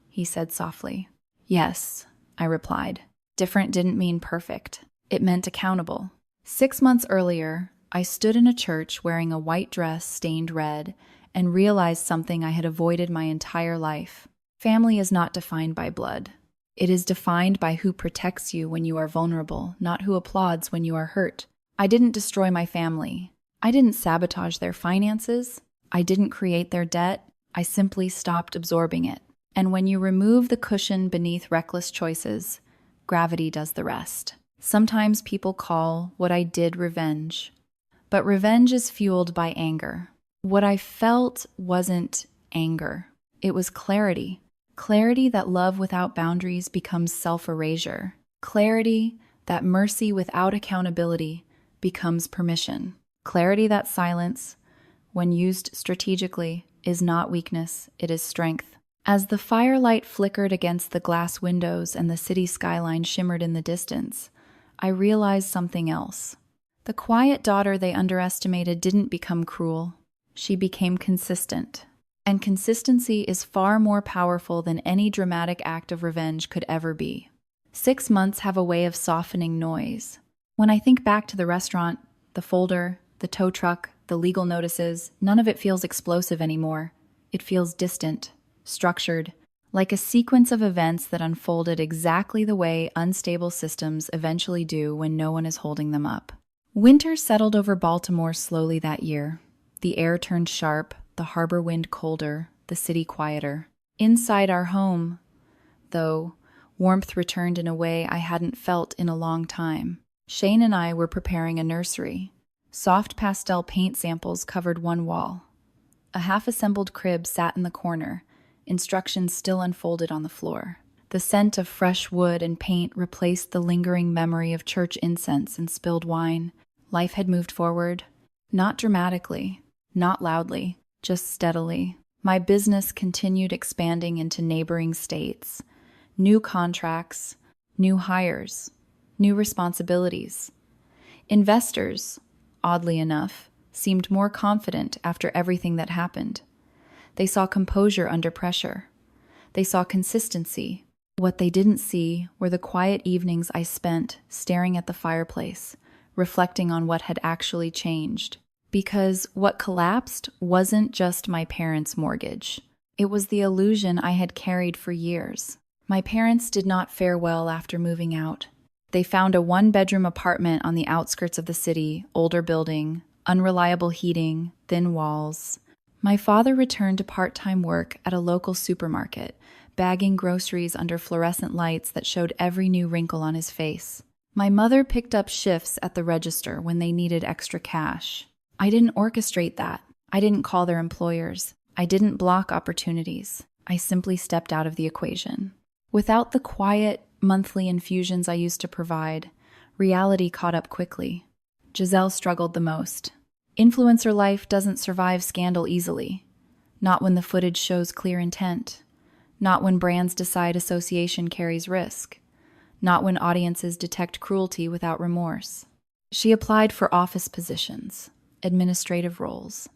he said softly. "Yes," I replied. Different didn't mean perfect. It meant accountable. 6 months earlier, I stood in a church wearing a white dress stained red and realized something I had avoided my entire life. Family is not defined by blood. It is defined by who protects you when you are vulnerable, not who applauds when you are hurt. I didn't destroy my family. I didn't sabotage their finances. I didn't create their debt. I simply stopped absorbing it. And when you remove the cushion beneath reckless choices, gravity does the rest. Sometimes people call what I did revenge. But revenge is fueled by anger. What I felt wasn't anger. It was clarity. Clarity that love without boundaries becomes self-erasure. Clarity that mercy without accountability becomes permission. Clarity that silence, when used strategically, is not weakness, it is strength. As the firelight flickered against the glass windows and the city skyline shimmered in the distance, I realized something else. The quiet daughter they underestimated didn't become cruel. She became consistent. And consistency is far more powerful than any dramatic act of revenge could ever be. 6 months have a way of softening noise. When I think back to the restaurant, the folder, the tow truck, the legal notices, none of it feels explosive anymore. It feels distant, structured, like a sequence of events that unfolded exactly the way unstable systems eventually do when no one is holding them up. Winter settled over Baltimore slowly that year. The air turned sharp, the harbor wind colder, the city quieter. Inside our home, though, warmth returned in a way I hadn't felt in a long time. Shane and I were preparing a nursery. Soft pastel paint samples covered one wall. A half-assembled crib sat in the corner, instructions still unfolded on the floor. The scent of fresh wood and paint replaced the lingering memory of church incense and spilled wine. Life had moved forward. Not dramatically, not loudly, just steadily. My business continued expanding into neighboring states. New contracts, new hires, new responsibilities. Investors, oddly enough, seemed more confident after everything that happened. They saw composure under pressure. They saw consistency. What they didn't see were the quiet evenings I spent staring at the fireplace, reflecting on what had actually changed. Because what collapsed wasn't just my parents' mortgage. It was the illusion I had carried for years. My parents did not fare well after moving out. They found a one-bedroom apartment on the outskirts of the city, older building, unreliable heating, thin walls. My father returned to part-time work at a local supermarket, bagging groceries under fluorescent lights that showed every new wrinkle on his face. My mother picked up shifts at the register when they needed extra cash. I didn't orchestrate that. I didn't call their employers. I didn't block opportunities. I simply stepped out of the equation. Without the quiet, monthly infusions I used to provide, reality caught up quickly. Giselle struggled the most. Influencer life doesn't survive scandal easily. Not when the footage shows clear intent. Not when brands decide association carries risk. Not when audiences detect cruelty without remorse. She applied for office positions, administrative roles,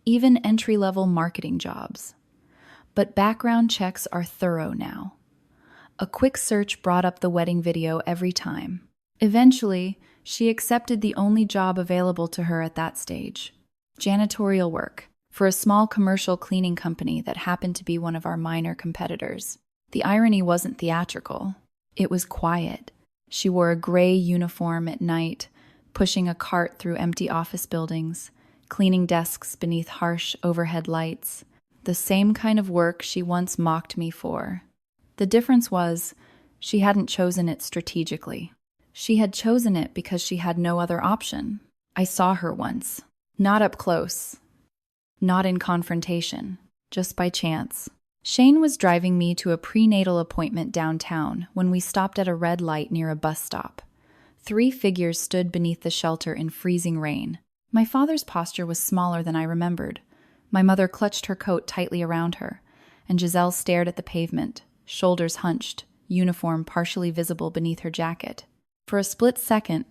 even entry-level marketing jobs. But background checks are thorough now. A quick search brought up the wedding video every time. Eventually, she accepted the only job available to her at that stage: janitorial work for a small commercial cleaning company that happened to be one of our minor competitors. The irony wasn't theatrical. It was quiet. She wore a gray uniform at night, pushing a cart through empty office buildings, cleaning desks beneath harsh overhead lights. The same kind of work she once mocked me for. The difference was, she hadn't chosen it strategically. She had chosen it because she had no other option. I saw her once. Not up close. Not in confrontation. Just by chance. Shane was driving me to a prenatal appointment downtown when we stopped at a red light near a bus stop. 3 figures stood beneath the shelter in freezing rain. My father's posture was smaller than I remembered. My mother clutched her coat tightly around her, and Giselle stared at the pavement, shoulders hunched, uniform partially visible beneath her jacket. For a split second,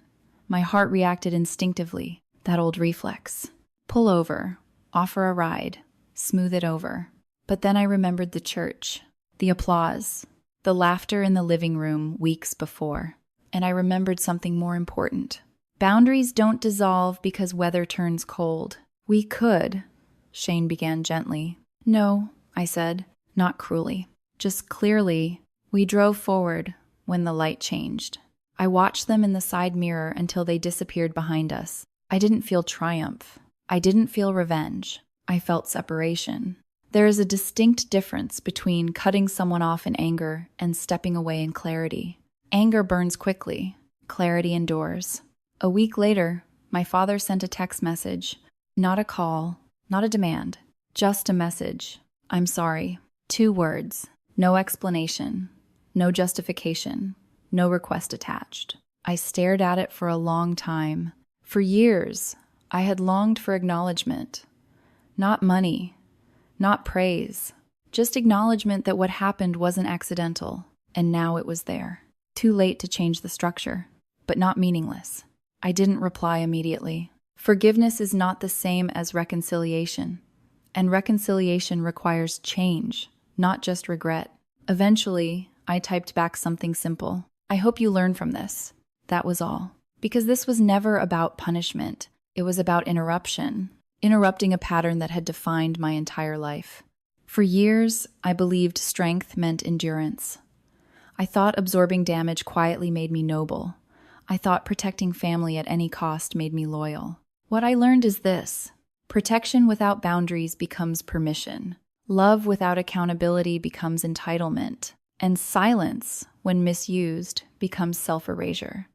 my heart reacted instinctively, that old reflex. Pull over, offer a ride, smooth it over. But then I remembered the church, the applause, the laughter in the living room weeks before. And I remembered something more important. Boundaries don't dissolve because weather turns cold. We could, Shane began gently. No, I said, not cruelly. Just clearly, we drove forward when the light changed. I watched them in the side mirror until they disappeared behind us. I didn't feel triumph. I didn't feel revenge. I felt separation. There is a distinct difference between cutting someone off in anger and stepping away in clarity. Anger burns quickly. Clarity endures. A week later, my father sent a text message. Not a call, not a demand, just a message. I'm sorry. 2 words. No explanation. No justification. No request attached. I stared at it for a long time. For years, I had longed for acknowledgement. Not money. Not praise. Just acknowledgement that what happened wasn't accidental, and now it was there. Too late to change the structure, but not meaningless. I didn't reply immediately. Forgiveness is not the same as reconciliation, and reconciliation requires change, not just regret. Eventually, I typed back something simple. I hope you learn from this. That was all. Because this was never about punishment. It was about interruption. Interrupting a pattern that had defined my entire life. For years, I believed strength meant endurance. I thought absorbing damage quietly made me noble. I thought protecting family at any cost made me loyal. What I learned is this: protection without boundaries becomes permission. Love without accountability becomes entitlement, and silence, when misused, becomes self-erasure.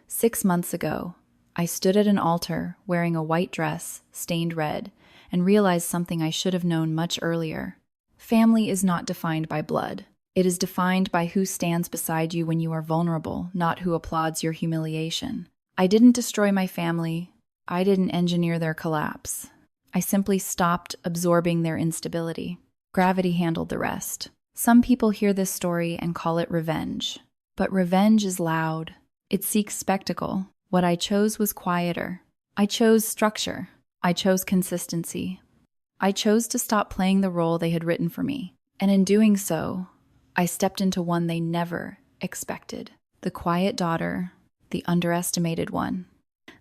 6 months ago, I stood at an altar wearing a white dress stained red and realized something I should have known much earlier. Family is not defined by blood. It is defined by who stands beside you when you are vulnerable, not who applauds your humiliation. I didn't destroy my family. I didn't engineer their collapse. I simply stopped absorbing their instability. Gravity handled the rest. Some people hear this story and call it revenge. But revenge is loud. It seeks spectacle. What I chose was quieter. I chose structure. I chose consistency. I chose to stop playing the role they had written for me. And in doing so, I stepped into one they never expected. The quiet daughter, the underestimated one.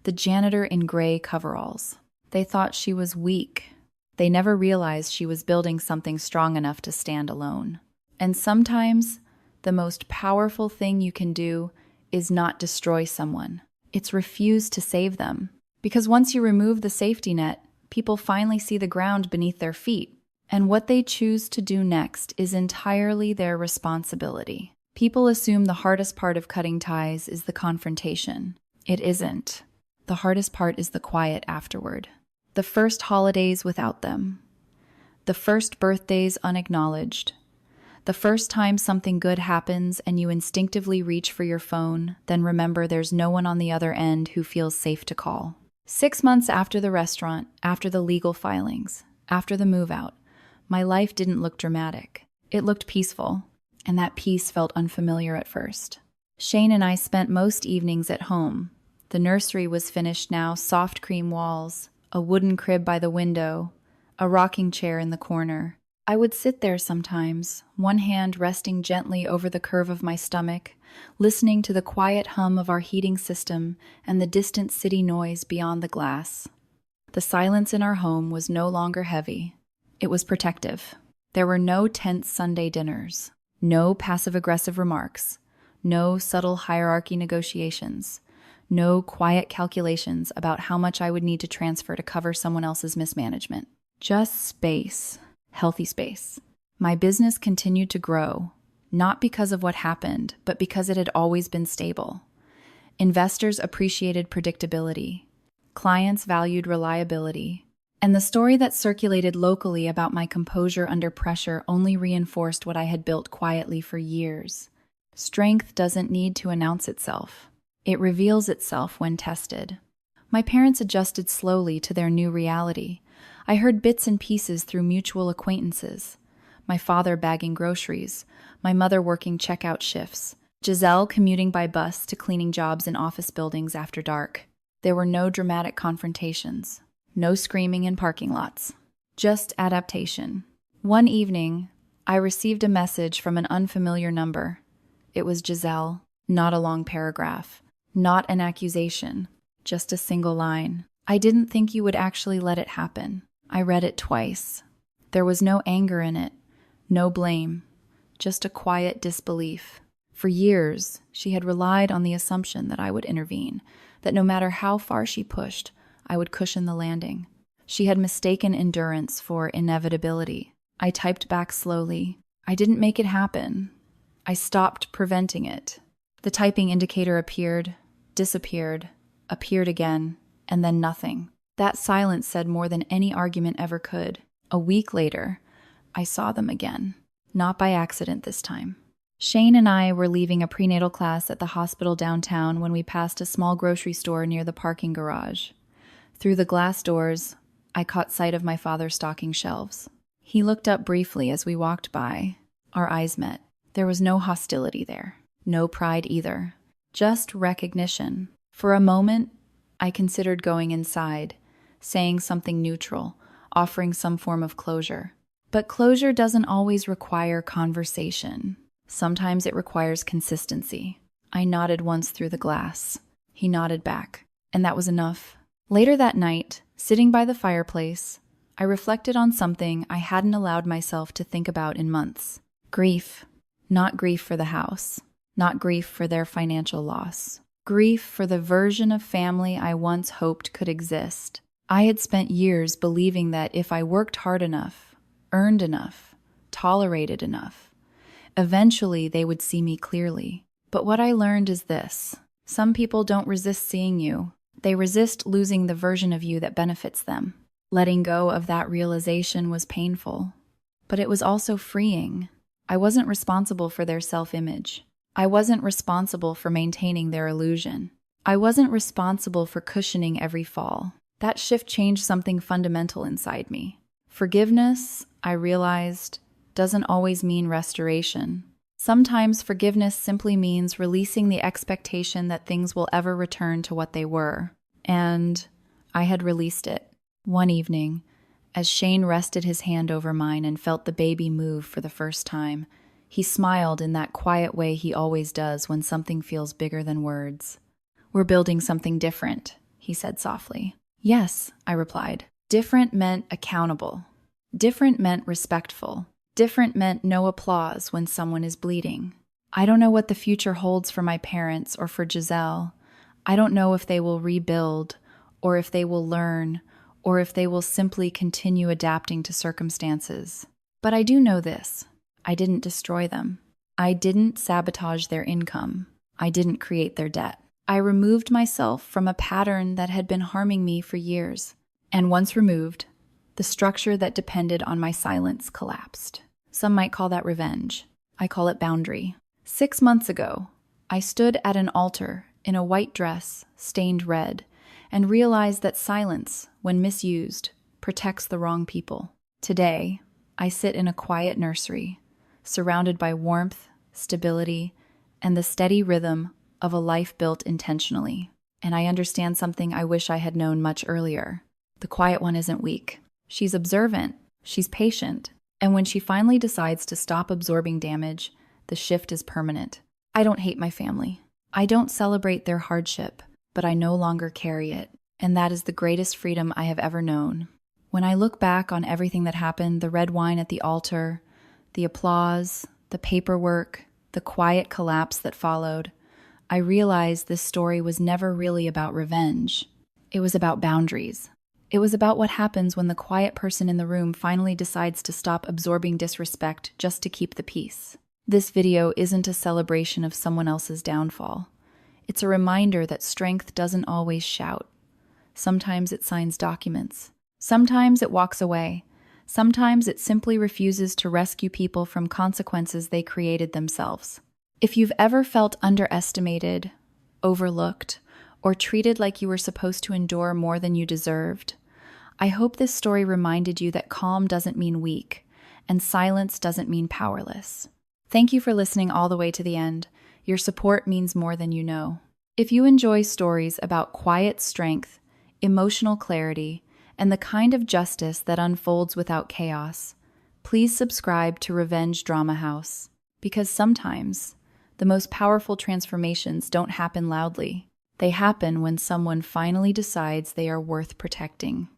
The janitor in gray coveralls. They thought she was weak. They never realized she was building something strong enough to stand alone. And sometimes, the most powerful thing you can do is not destroy someone. It's refuse to save them. Because once you remove the safety net, people finally see the ground beneath their feet. And what they choose to do next is entirely their responsibility. People assume the hardest part of cutting ties is the confrontation. It isn't. The hardest part is the quiet afterward. The first holidays without them. The first birthdays unacknowledged. The first time something good happens and you instinctively reach for your phone, then remember there's no one on the other end who feels safe to call. 6 months after the restaurant, after the legal filings, after the move out, my life didn't look dramatic. It looked peaceful, and that peace felt unfamiliar at first. Shane and I spent most evenings at home. The nursery was finished now, soft cream walls, a wooden crib by the window, a rocking chair in the corner. I would sit there sometimes, one hand resting gently over the curve of my stomach, listening to the quiet hum of our heating system and the distant city noise beyond the glass. The silence in our home was no longer heavy. It was protective. There were no tense Sunday dinners, no passive-aggressive remarks, no subtle hierarchy negotiations, no quiet calculations about how much I would need to transfer to cover someone else's mismanagement. Just space. Healthy space. My business continued to grow, not because of what happened, but because it had always been stable. Investors appreciated predictability. Clients valued reliability. And the story that circulated locally about my composure under pressure only reinforced what I had built quietly for years. Strength doesn't need to announce itself. It reveals itself when tested. My parents adjusted slowly to their new reality. I heard bits and pieces through mutual acquaintances. My father bagging groceries, my mother working checkout shifts, Giselle commuting by bus to cleaning jobs in office buildings after dark. There were no dramatic confrontations, no screaming in parking lots, just adaptation. One evening, I received a message from an unfamiliar number. It was Giselle, not a long paragraph, not an accusation, just a single line. I didn't think you would actually let it happen. I read it twice. There was no anger in it, no blame, just a quiet disbelief. For years, she had relied on the assumption that I would intervene, that no matter how far she pushed, I would cushion the landing. She had mistaken endurance for inevitability. I typed back slowly. I didn't make it happen. I stopped preventing it. The typing indicator appeared, disappeared, appeared again, and then nothing. That silence said more than any argument ever could. A week later, I saw them again. Not by accident this time. Shane and I were leaving a prenatal class at the hospital downtown when we passed a small grocery store near the parking garage. Through the glass doors, I caught sight of my father's stocking shelves. He looked up briefly as we walked by. Our eyes met. There was no hostility there. No pride either. Just recognition. For a moment, I considered going inside, saying something neutral, offering some form of closure. But closure doesn't always require conversation. Sometimes it requires consistency. I nodded once through the glass. He nodded back, and that was enough. Later that night, sitting by the fireplace, I reflected on something I hadn't allowed myself to think about in months. Grief. Not grief for the house. Not grief for their financial loss. Grief for the version of family I once hoped could exist. I had spent years believing that if I worked hard enough, earned enough, tolerated enough. Eventually, they would see me clearly. But what I learned is this: some people don't resist seeing you. They resist losing the version of you that benefits them. Letting go of that realization was painful, but it was also freeing. I wasn't responsible for their self-image. I wasn't responsible for maintaining their illusion. I wasn't responsible for cushioning every fall. That shift changed something fundamental inside me. Forgiveness, I realized, doesn't always mean restoration. Sometimes forgiveness simply means releasing the expectation that things will ever return to what they were. And I had released it. One evening, as Shane rested his hand over mine and felt the baby move for the first time, he smiled in that quiet way he always does when something feels bigger than words. "We're building something different," he said softly. "Yes," I replied. Different meant accountable. Different meant respectful. Different meant no applause when someone is bleeding. I don't know what the future holds for my parents or for Giselle. I don't know if they will rebuild, or if they will learn, or if they will simply continue adapting to circumstances. But I do know this: I didn't destroy them. I didn't sabotage their income. I didn't create their debt. I removed myself from a pattern that had been harming me for years. And once removed, the structure that depended on my silence collapsed. Some might call that revenge. I call it boundary. 6 months ago, I stood at an altar in a white dress, stained red, and realized that silence, when misused, protects the wrong people. Today, I sit in a quiet nursery, surrounded by warmth, stability, and the steady rhythm of a life built intentionally. And I understand something I wish I had known much earlier. The quiet one isn't weak. She's observant, she's patient, and when she finally decides to stop absorbing damage, the shift is permanent. I don't hate my family. I don't celebrate their hardship, but I no longer carry it, and that is the greatest freedom I have ever known. When I look back on everything that happened, the red wine at the altar, the applause, the paperwork, the quiet collapse that followed, I realize this story was never really about revenge. It was about boundaries. It was about what happens when the quiet person in the room finally decides to stop absorbing disrespect just to keep the peace. This video isn't a celebration of someone else's downfall. It's a reminder that strength doesn't always shout. Sometimes it signs documents. Sometimes it walks away. Sometimes it simply refuses to rescue people from consequences they created themselves. If you've ever felt underestimated, overlooked, or treated like you were supposed to endure more than you deserved, I hope this story reminded you that calm doesn't mean weak, and silence doesn't mean powerless. Thank you for listening all the way to the end. Your support means more than you know. If you enjoy stories about quiet strength, emotional clarity, and the kind of justice that unfolds without chaos, please subscribe to Revenge Drama House, because sometimes the most powerful transformations don't happen loudly. They happen when someone finally decides they are worth protecting.